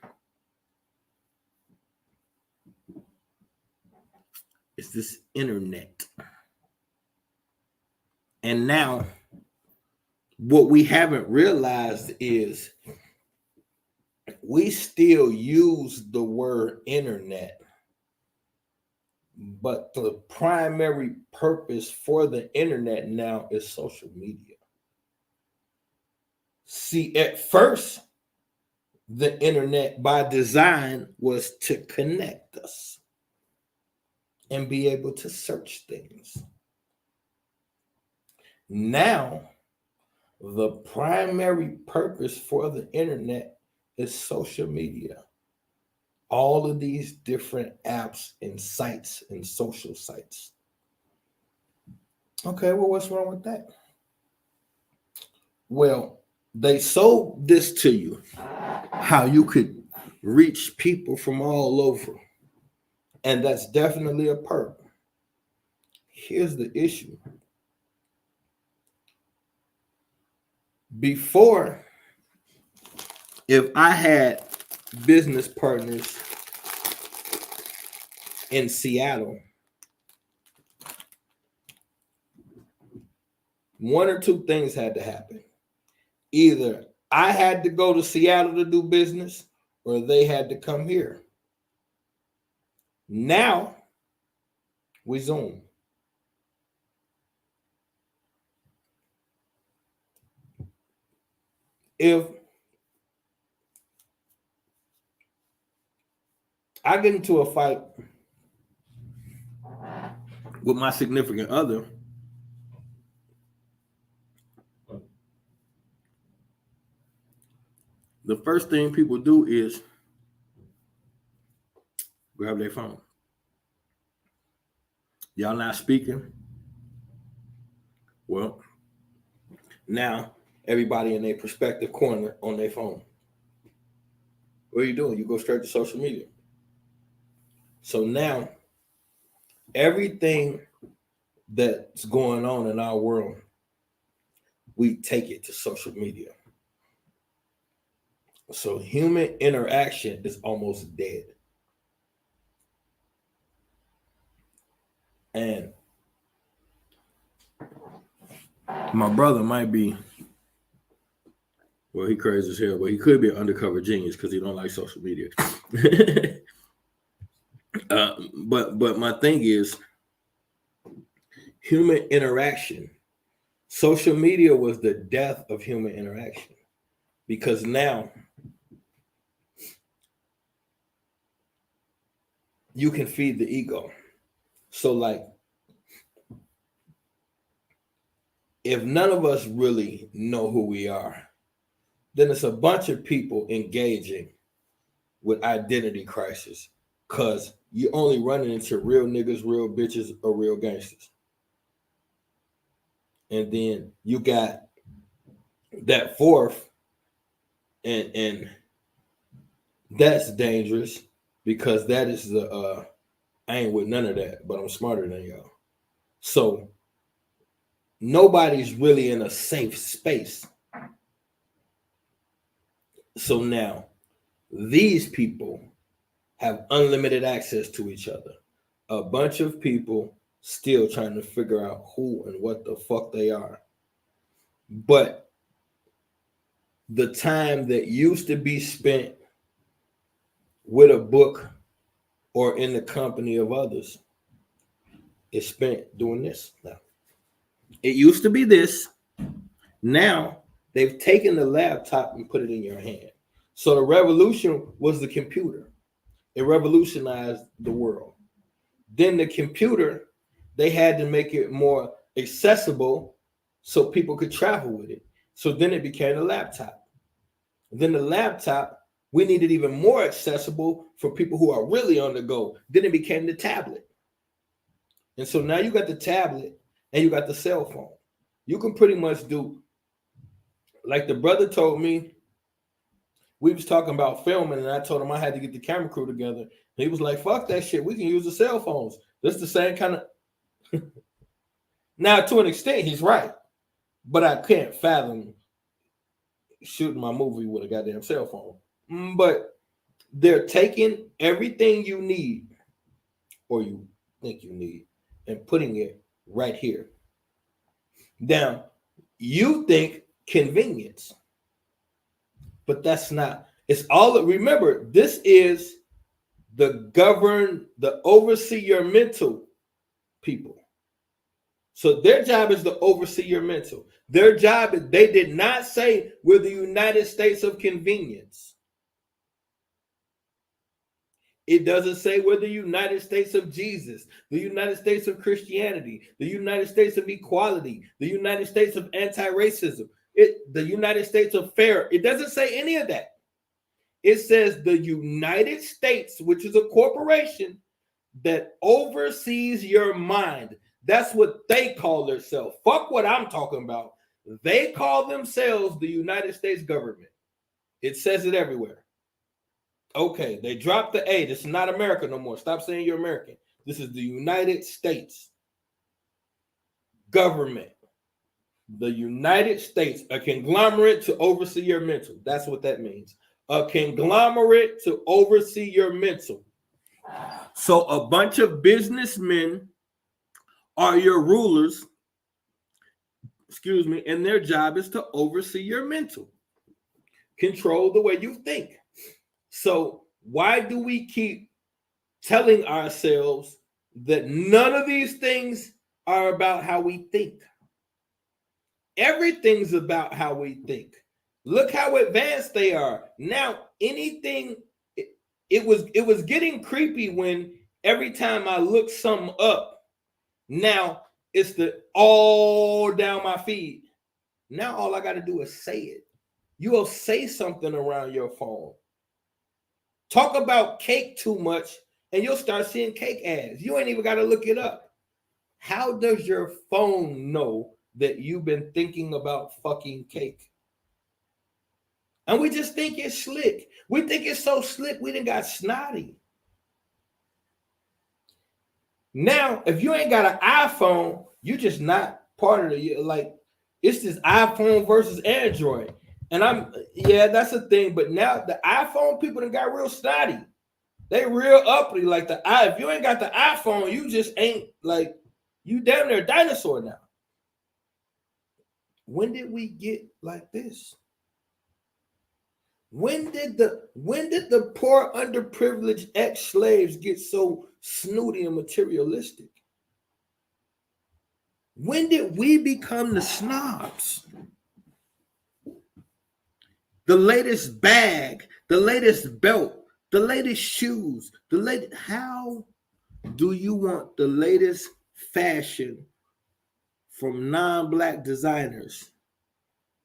is this internet. And now, what we haven't realized is we still use the word internet, but the primary purpose for the internet now is social media. See, at first, the internet by design was to connect us and be able to search things. Now, the primary purpose for the internet is social media. All of these different apps and sites and social sites. Okay, well, what's wrong with that? Well, they sold this to you, how you could reach people from all over. And that's definitely a perk. Here's the issue. Before, if I had business partners in Seattle, one or two things had to happen. Either I had to go to Seattle to do business, or they had to come here. Now, we Zoom. If I get into a fight with my significant other, the first thing people do is grab their phone. Y'all not speaking? Well, now everybody in their prospective corner on their phone. What are you doing? You go straight to social media. So now everything that's going on in our world, we take it to social media. So human interaction is almost dead. And my brother might be, well, he crazy as hell, but he could be an undercover genius because he don't like social media. But my thing is, human interaction. Social media was the death of human interaction, because now you can feed the ego. So like, if none of us really know who we are, then it's a bunch of people engaging with identity crisis, because you're only running into real niggas, real bitches, or real gangsters. And then you got that fourth, and that's dangerous, because that is the I ain't with none of that, but I'm smarter than y'all. So nobody's really in a safe space. So now these people have unlimited access to each other. A bunch of people still trying to figure out who and what the fuck they are. But the time that used to be spent with a book or in the company of others is spent doing this now. It used to be this. Now they've taken the laptop and put it in your hand. So the revolution was the computer. It revolutionized the world. Then the computer, they had to make it more accessible so people could travel with it. So then it became a laptop. Then the laptop, we needed even more accessible for people who are really on the go. Then it became the tablet. And so now you got the tablet and you got the cell phone. You can pretty much do, like the brother told me, we was talking about filming and I told him I had to get the camera crew together. He was like, fuck that shit. We can use the cell phones. That's the same kind of. Now, to an extent, he's right. But I can't fathom shooting my movie with a goddamn cell phone. But they're taking everything you need, or you think you need, and putting it right here. Now, you think convenience, but that's not. It's all, remember, this is the oversee your mental people. So their job is to oversee your mental. Their job is, they did not say we're the United States of convenience. It doesn't say we're the United States of Jesus, the United States of Christianity, the United States of equality, the United States of anti-racism, the United States of fair. It doesn't say any of that. It says the United States, which is a corporation that oversees your mind. That's what they call themselves. Fuck what I'm talking about. They call themselves the United States government. It says it everywhere. Okay, they dropped the A. This is not America no more. Stop saying you're American. This is the United States government. The United States, a conglomerate to oversee your mental. That's what that means. A conglomerate to oversee your mental. So a bunch of businessmen are your rulers, and their job is to oversee your mental, control the way you think. So why do we keep telling ourselves that none of these things are about how we think? Everything's about how we think. Look how advanced they are. Now, anything, it was getting creepy when every time I look something up, now it's all down my feed. Now all I got to do is say it. You will say something around your phone. Talk about cake too much and you'll start seeing cake ads. You ain't even got to look it up. How does your phone know that you've been thinking about fucking cake? And we just think it's slick. We think it's so slick, we done got snotty. Now, if you ain't got an iPhone, you just not part of the, like, it's this iPhone versus Android. And that's a thing. But now the iPhone people done got real snotty. They real uppity. Like if you ain't got the iPhone, you just ain't, like, you damn near a dinosaur now. When did we get like this? When did the poor underprivileged ex-slaves get so snooty and materialistic? When did we become the snobs? The latest bag, the latest belt, the latest shoes, how do you want the latest fashion from non-black designers,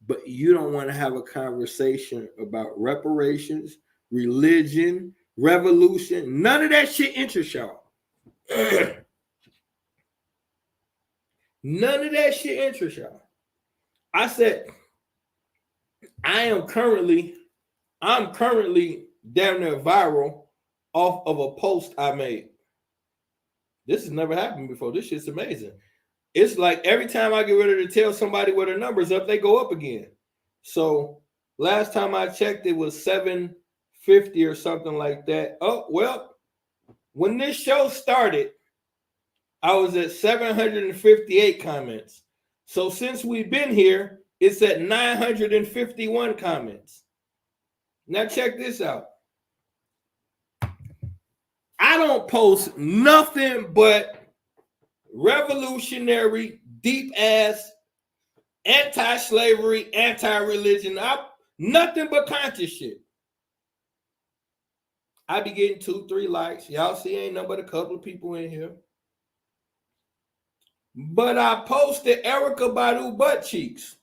but you don't want to have a conversation about reparations, religion, revolution? None of that shit interests y'all. None of that shit interests y'all. I said, I'm currently damn near viral off of a post I made. This has never happened before. This shit's amazing. It's like every time I get ready to tell somebody where their number's up, they go up again. So last time I checked, it was 750 or something like that. Oh, well, when this show started, I was at 758 comments. So since we've been here, it's at 951 comments. Now check this out. I don't post nothing but revolutionary, deep-ass, anti-slavery, anti-religion. Nothing but conscious shit. I be getting 2-3 likes. Y'all see ain't nothing but a couple of people in here. But I posted Erykah Badu butt cheeks.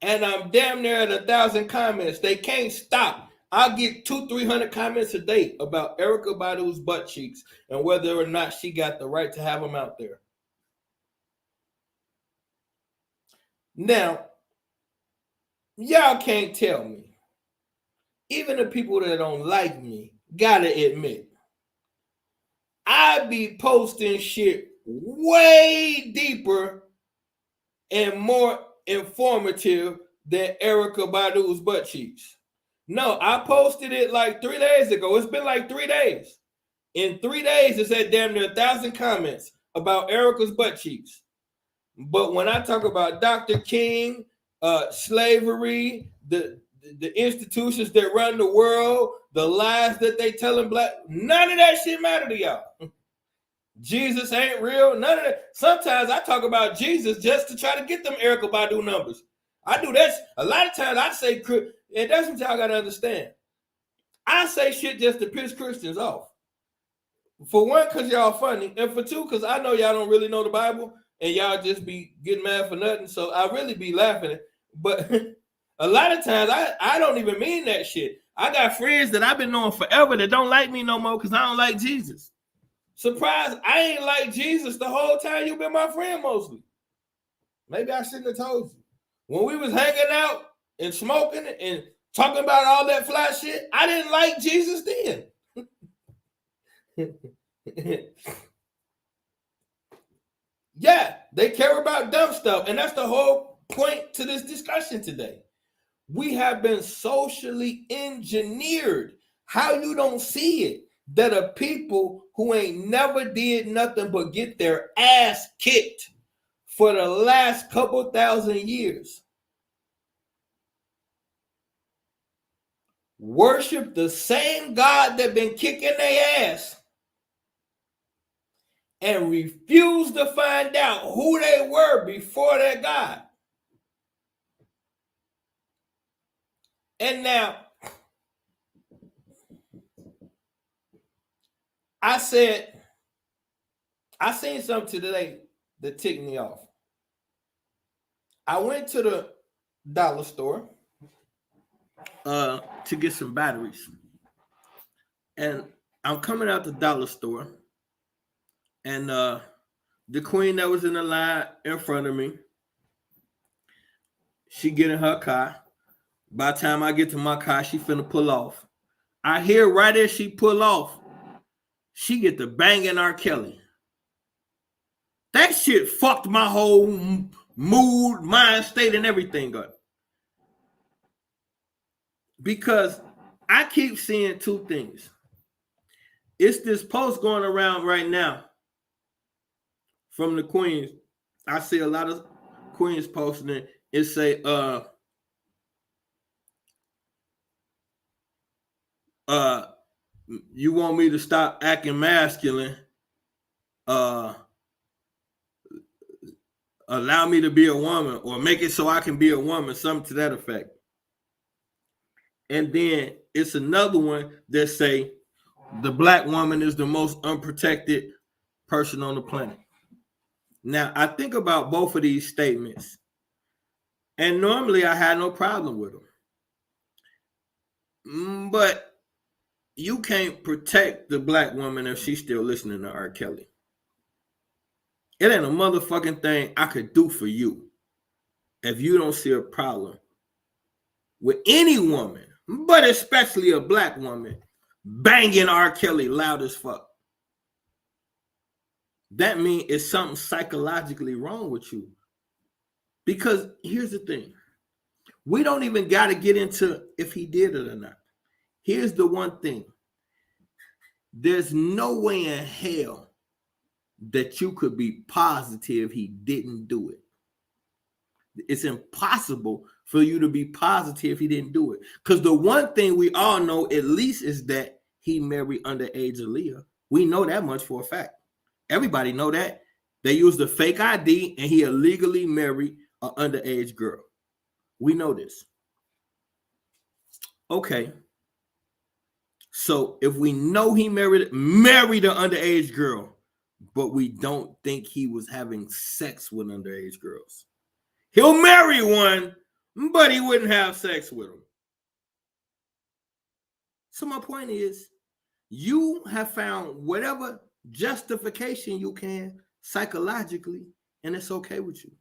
And I'm damn near at 1,000 comments. They can't stop. I'll get 200-300 comments a day about Erykah Badu's butt cheeks and whether or not she got the right to have them out there. Now, y'all can't tell me. Even the people that don't like me gotta admit, I be posting shit way deeper and more informative than Erykah Badu's butt cheeks. No, I posted it like 3 days ago. It's been like 3 days. In 3 days, it's at damn near 1,000 comments about Erykah's butt cheeks. But when I talk about Dr. King, slavery, the institutions that run the world, the lies that they telling black, none of that shit matter to y'all. Jesus ain't real, none of that. Sometimes I talk about Jesus just to try to get them Erykah Badu numbers. I do that. A lot of times I say, and that's what y'all gotta understand. I say shit just to piss Christians off. For one, because y'all funny, and for two, because I know y'all don't really know the Bible, and y'all just be getting mad for nothing. So I really be laughing. But a lot of times I don't even mean that shit. I got friends that I've been knowing forever that don't like me no more because I don't like Jesus. Surprise, I ain't like Jesus the whole time you've been my friend mostly. Maybe I shouldn't have told you. When we was hanging out and smoking and talking about all that fly shit, I didn't like Jesus then. Yeah, they care about dumb stuff. And that's the whole point to this discussion today. We have been socially engineered. How you don't see it? That are people who ain't never did nothing but get their ass kicked for the last couple thousand years. Worship the same God that been kicking their ass and refuse to find out who they were before that God. And now, I seen something today that ticked me off. I went to the dollar store to get some batteries. And I'm coming out the dollar store. And the queen that was in the line in front of me, she get in her car. By the time I get to my car, she finna pull off. I hear right as she pull off, she get to banging R. Kelly. That shit fucked my whole mood, mind state, and everything up. Because I keep seeing two things. It's this post going around right now from the queens. I see a lot of queens posting it. It say, you want me to stop acting masculine? Allow me to be a woman, or make it so I can be a woman, something to that effect. And then it's another one that say the black woman is the most unprotected person on the planet. Now, I think about both of these statements, and normally I had no problem with them. But you can't protect the black woman if she's still listening to R. Kelly. It ain't a motherfucking thing I could do for you if you don't see a problem with any woman, but especially a black woman, banging R. Kelly loud as fuck. That means it's something psychologically wrong with you. Because here's the thing. We don't even got to get into if he did it or not. Here's the one thing. There's no way in hell that you could be positive he didn't do it. It's impossible for you to be positive he didn't do it. Because the one thing we all know at least is that he married underage Aaliyah. We know that much for a fact. Everybody know that. They used a fake ID and he illegally married an underage girl. We know this. Okay. So if we know he married an underage girl, but we don't think he was having sex with underage girls, he'll marry one, but he wouldn't have sex with them. So my point is, you have found whatever justification you can psychologically, and it's okay with you.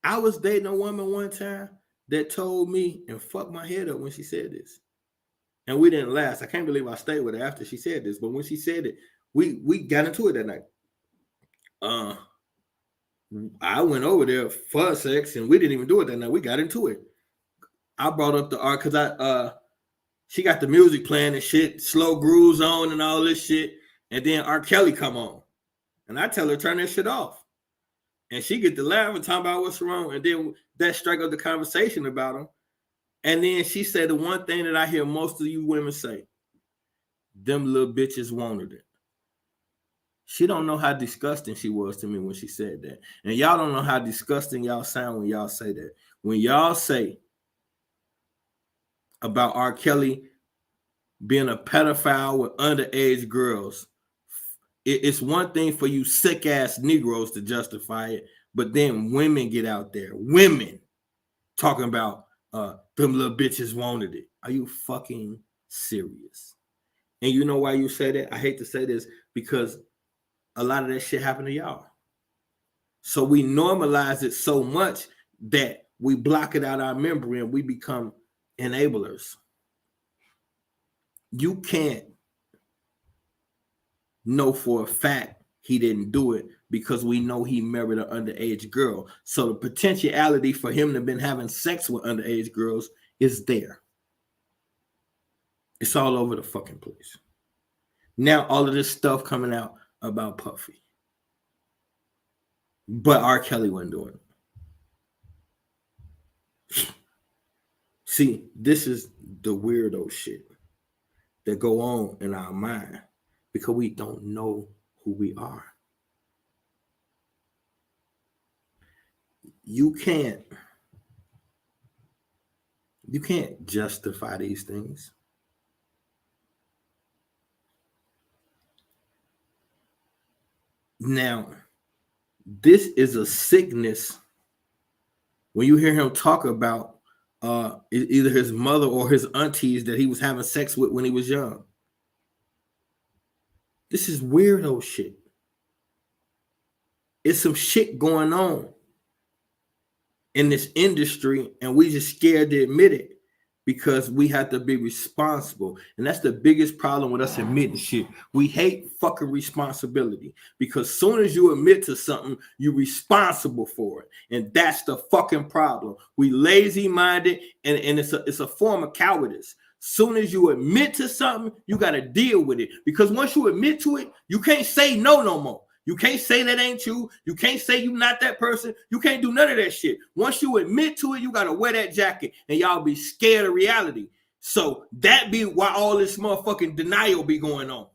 I was dating a woman one time that told me and fucked my head up when she said this. And we didn't last. I can't believe I stayed with her after she said this. But when she said it, we got into it that night. I went over there for sex, and we didn't even do it that night. We got into it. I brought up the art because she got the music playing and shit, slow grooves on and all this shit. And then R. Kelly come on. And I tell her, turn that shit off. And she get to laugh and talk about what's wrong. And then that strike up the conversation about him. And then she said the one thing that I hear most of you women say, them little bitches wanted it. She don't know how disgusting she was to me when she said that. And y'all don't know how disgusting y'all sound when y'all say that. When y'all say about R. Kelly being a pedophile with underage girls, it's one thing for you sick ass Negroes to justify it, but then women get out there, women talking about them little bitches wanted it. Are you fucking serious? And you know why you say that? I hate to say this, because a lot of that shit happened to y'all. So we normalize it so much that we block it out our memory and we become enablers. You can't know for a fact he didn't do it because we know he married an underage girl. So the potentiality for him to have been having sex with underage girls is there. It's all over the fucking place. Now all of this stuff coming out about Puffy. But R. Kelly wasn't doing it. See, this is the weirdo shit that go on in our mind because we don't know who we are. You can't justify these things. Now, this is a sickness. When you hear him talk about either his mother or his aunties that he was having sex with when he was young. This is weirdo shit. It's some shit going on in this industry, and we just scared to admit it because we have to be responsible. And that's the biggest problem with us admitting shit. We hate fucking responsibility because soon as you admit to something, you're responsible for it. And that's the fucking problem. We lazy-minded, and it's a form of cowardice. Soon as you admit to something, you got to deal with it. Because once you admit to it, you can't say no more. You can't say that ain't you. You can't say you not that person. You can't do none of that shit. Once you admit to it, you got to wear that jacket and y'all be scared of reality. So that be why all this motherfucking denial be going on.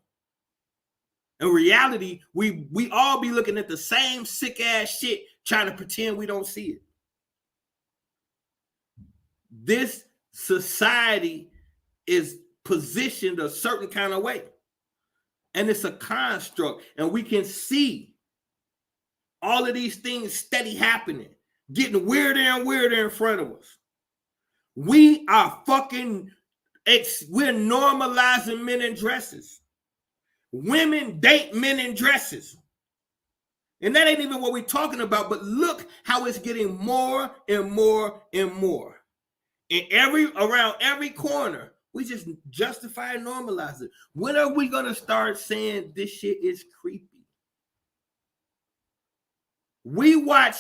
In reality, we all be looking at the same sick ass shit trying to pretend we don't see it. This society is positioned a certain kind of way. And it's a construct. And we can see all of these things steady happening, getting weirder and weirder in front of us. We are we're normalizing men in dresses. Women date men in dresses. And that ain't even what we're talking about, but look how it's getting more and more and more. Around every corner, we just justify and normalize it. When are we going to start saying this shit is creepy? We watch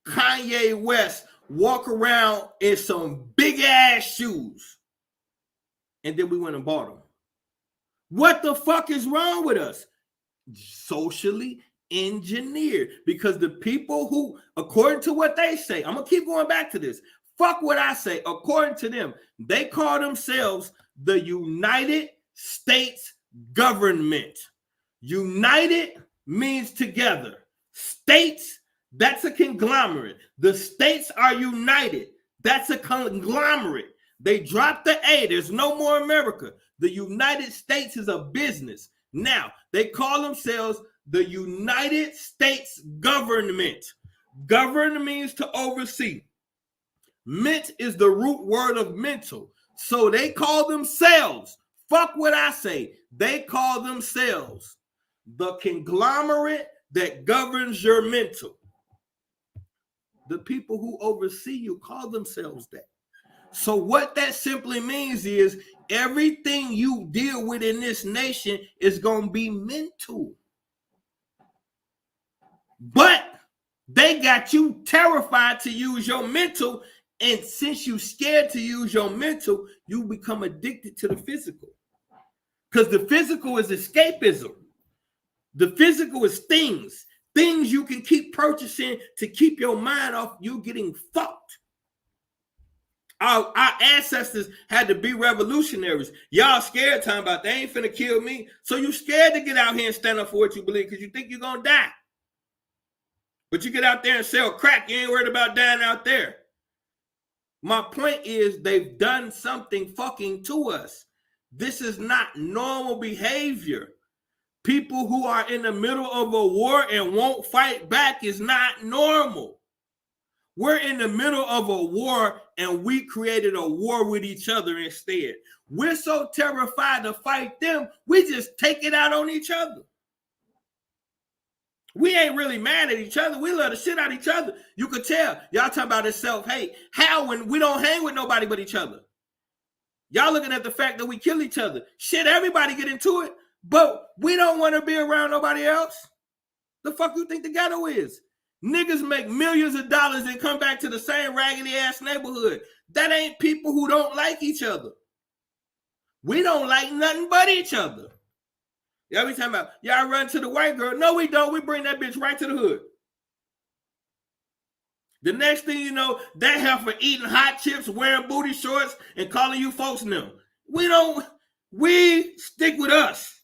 Kanye West walk around in some big ass shoes, and then we went and bought them. What the fuck is wrong with us? Socially engineered. Because the people who, according to what they say, I'm going to keep going back to this. Fuck what I say. According to them, they call themselves the United States government. United means together. States, that's a conglomerate. The states are united. That's a conglomerate. They dropped the A. There's no more America. The United States is a business. Now, they call themselves the United States government. Govern means to oversee. Ment is the root word of mental. So they call themselves, fuck what I say, they call themselves the conglomerate that governs your mental. The people who oversee you call themselves that. So what that simply means is everything you deal with in this nation is going to be mental. But they got you terrified to use your mental, and since you're scared to use your mental, you become addicted to the physical. Because the physical is escapism. The physical is things you can keep purchasing to keep your mind off you getting fucked. Our ancestors had to be revolutionaries. Y'all scared talking about they ain't finna kill me. So you scared to get out here and stand up for what you believe because you think you're gonna die. But you get out there and sell crack, you ain't worried about dying out there. My point is they've done something fucking to us. This is not normal behavior. People who are in the middle of a war and won't fight back is not normal. We're in the middle of a war and we created a war with each other instead. We're so terrified to fight them, we just take it out on each other. We ain't really mad at each other. We love the shit out of each other. You could tell. Y'all talking about this self-hate. How when we don't hang with nobody but each other? Y'all looking at the fact that we kill each other. Shit, everybody get into it, but we don't want to be around nobody else. The fuck you think the ghetto is? Niggas make millions of dollars and come back to the same raggedy ass neighborhood. That ain't people who don't like each other. We don't like nothing but each other. Y'all be talking about, y'all run to the white girl. No, we don't. We bring that bitch right to the hood. The next thing you know, that heifer eating hot chips, wearing booty shorts, and calling you folks them. We stick with us.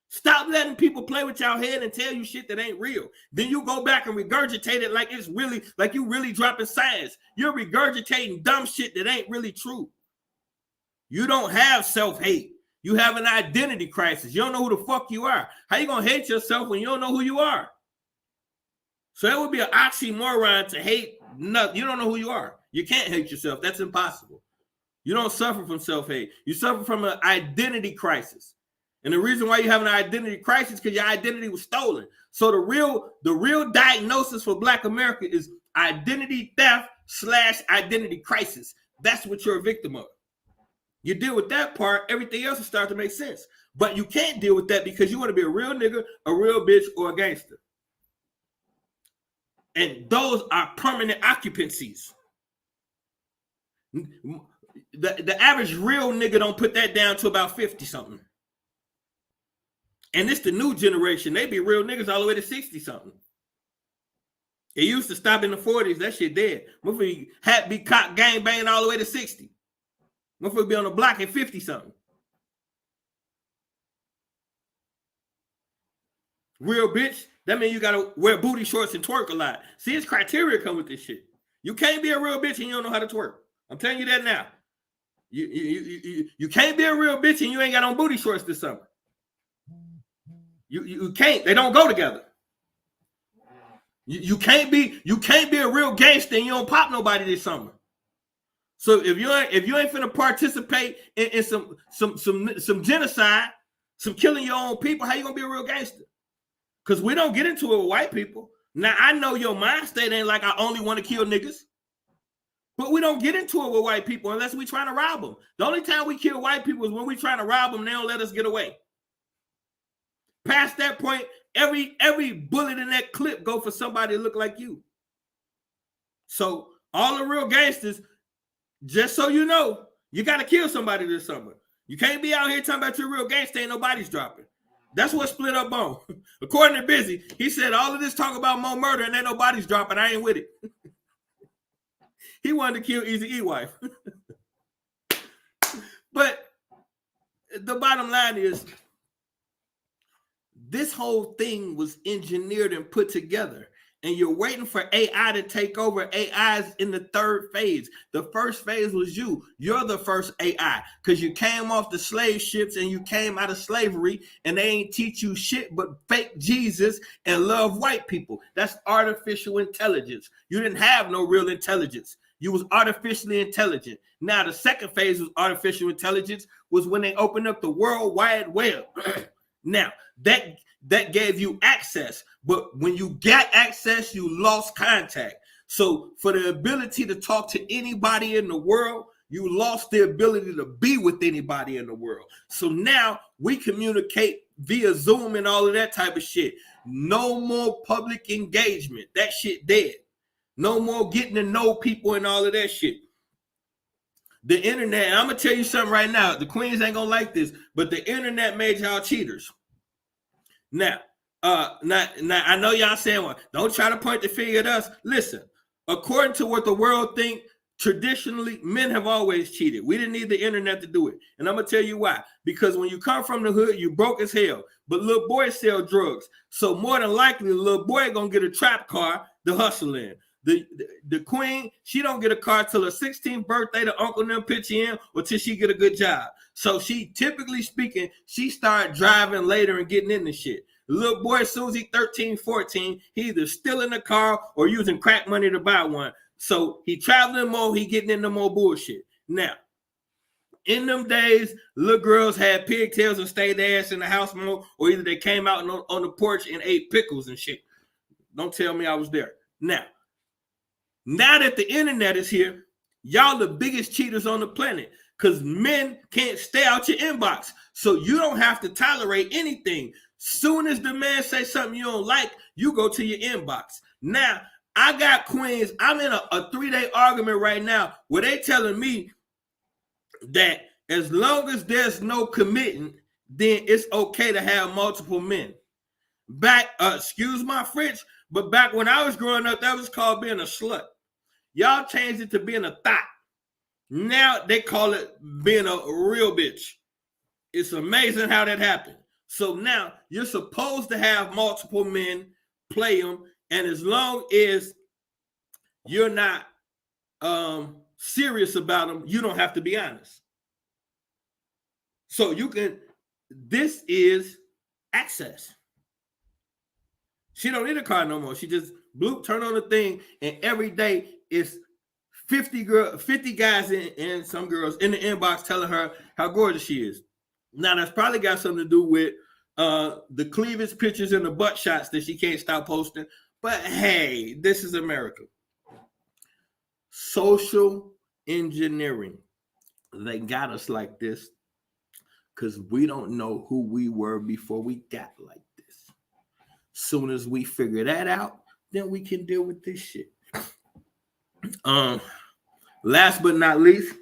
Stop letting people play with your head and tell you shit that ain't real. Then you go back and regurgitate it like it's really, like you really dropping science. You're regurgitating dumb shit that ain't really true. You don't have self-hate. You have an identity crisis. You don't know who the fuck you are. How you gonna hate yourself when you don't know who you are? So it would be an oxymoron to hate nothing. You don't know who you are. You can't hate yourself. That's impossible. You don't suffer from self-hate. You suffer from an identity crisis. And the reason why you have an identity crisis is because your identity was stolen. So the real diagnosis for Black America is identity theft / identity crisis. That's what you're a victim of. You deal with that part, everything else will start to make sense. But you can't deal with that because you want to be a real nigga, a real bitch, or a gangster. And those are permanent occupancies. The average real nigga don't put that down to about 50-something. And it's the new generation. They be real niggas all the way to 60-something. It used to stop in the 40s. That shit dead. Motherfucker hat be cock gang banging all the way to 60. Motherfucker be on the block at 50-something. Real bitch, that means you gotta wear booty shorts and twerk a lot. See, it's criteria come with this shit. You can't be a real bitch and you don't know how to twerk. I'm telling you that now. You can't be a real bitch and you ain't got on booty shorts this summer. You can't. They don't go together. You can't be a real gangster and you don't pop nobody this summer. So if you ain't finna participate in some genocide, some killing your own people, how you gonna be a real gangster? Because we don't get into it with white people. Now I know your mind state ain't like I only want to kill niggas, but we don't get into it with white people unless we trying to rob them. The only time we kill white people is when we trying to rob them. They don't let us get away. Past that point, every bullet in that clip go for somebody that look like you. So all the real gangsters, just so you know, you got to kill somebody this summer. You can't be out here talking about your real gangster, ain't nobody's dropping. That's what Split Up on. According to Busy, he said all of this talk about more murder and ain't nobody's dropping. I ain't with it. He wanted to kill Easy E wife. But the bottom line is, this whole thing was engineered and put together. and you're waiting for AI to take over. AI is in the third phase. The first phase was you. You're the first AI because you came off the slave ships and you came out of slavery, and they ain't teach you shit but fake Jesus and love white people. That's artificial intelligence. You didn't have no real intelligence. You was artificially intelligent. Now, the second phase was artificial intelligence was when they opened up the World Wide Web. Now, that gave you access, but when you got access, you lost contact. So for the ability to talk to anybody in the world, you lost the ability to be with anybody in the world. So now we communicate via Zoom and all of that type of shit. No more public engagement. That shit dead. No more getting to know people and all of that shit. The internet, and I'm going to tell you something right now. The queens ain't going to like this, but the internet made y'all cheaters. Now, I know y'all saying, well, don't try to point the finger at us. Listen, according to what the world think, traditionally, men have always cheated. We didn't need the internet to do it. And I'm going to tell you why. Because when you come from the hood, you broke as hell. But little boys sell drugs. So more than likely, the little boy going to get a trap car to hustle in. The queen, she don't get a car till her 16th birthday, the uncle them pitch in, or till she get a good job. So she, typically speaking, she start driving later and getting into shit. The little boy, as soon as he 13, 14, he either stealing the car or using crack money to buy one. So he traveling more, he getting into more bullshit. Now, in them days, little girls had pigtails and stayed their ass in the house more, or either they came out on the porch and ate pickles and shit. Don't tell me I was there. Now that the internet is here, y'all the biggest cheaters on the planet because men can't stay out your inbox. So you don't have to tolerate anything. Soon as the man say something you don't like, you go to your inbox. Now, I got queens. I'm in a 3-day argument right now where they telling me that as long as there's no committing, then it's okay to have multiple men. Excuse my French, but back when I was growing up, that was called being a slut. Y'all changed it to being a thot. Now they call it being a real bitch. It's amazing how that happened. So now you're supposed to have multiple men, play them, and as long as you're not serious about them, you don't have to be honest. So you can, this is access. She don't need a car no more. She just turn on the thing, and every day it's 50 guys and some girls in the inbox telling her how gorgeous she is. Now that's probably got something to do with the cleavage pictures and the butt shots that she can't stop posting. But hey, this is America. Social engineering. They got us like this because we don't know who we were before we got like this. Soon as we figure that out, then we can deal with this shit. Last but not least,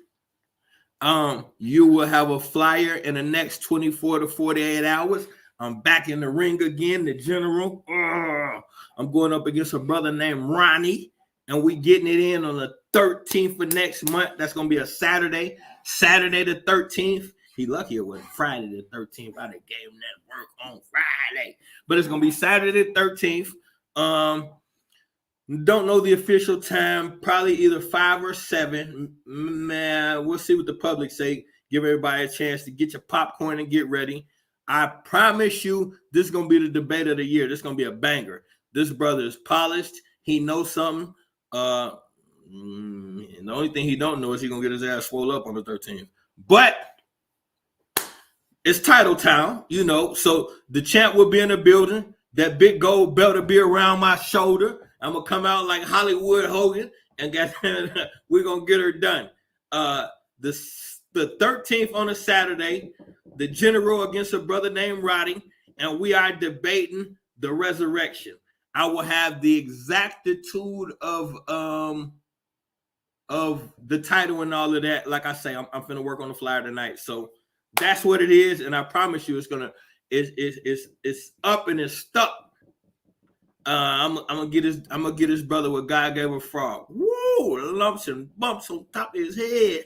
you will have a flyer in the next 24 to 48 hours. I'm back in the ring again, the general. I'm going up against a brother named Ronnie, and we getting it in on the 13th of next month. That's going to be a Saturday the 13th. He lucky it was Friday the 13th. I done gave him that work on Friday. But it's going to be Saturday the 13th. Don't know the official time. Probably either 5 or 7. Man, we'll see what the public say. Give everybody a chance to get your popcorn and get ready. I promise you, this is going to be the debate of the year. This is going to be a banger. This brother is polished. He knows something. The only thing he don't know is he's going to get his ass swole up on the 13th. But it's title town, you know, so the champ will be in the building. That big gold belt will be around my shoulder. I'm going to come out like Hollywood Hogan, and we're going to get her done. The 13th on a Saturday, the general against a brother named Roddy, and we are debating the resurrection. I will have the exactitude of the title and all of that. Like I say, I'm finna work on the flyer tonight. So that's what it is, and I promise you, it's up and it's stuck. I'm gonna get his brother what God gave a frog. Woo, lumps and bumps on top of his head.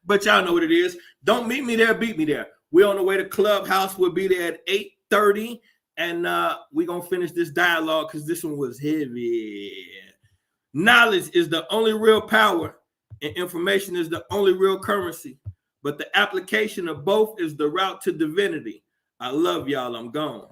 But y'all know what it is. Don't meet me there, beat me there. We're on the way to Clubhouse. We'll be there at 8:30. And we're going to finish this dialogue because this one was heavy. Knowledge is the only real power, and information is the only real currency. But the application of both is the route to divinity. I love y'all. I'm gone.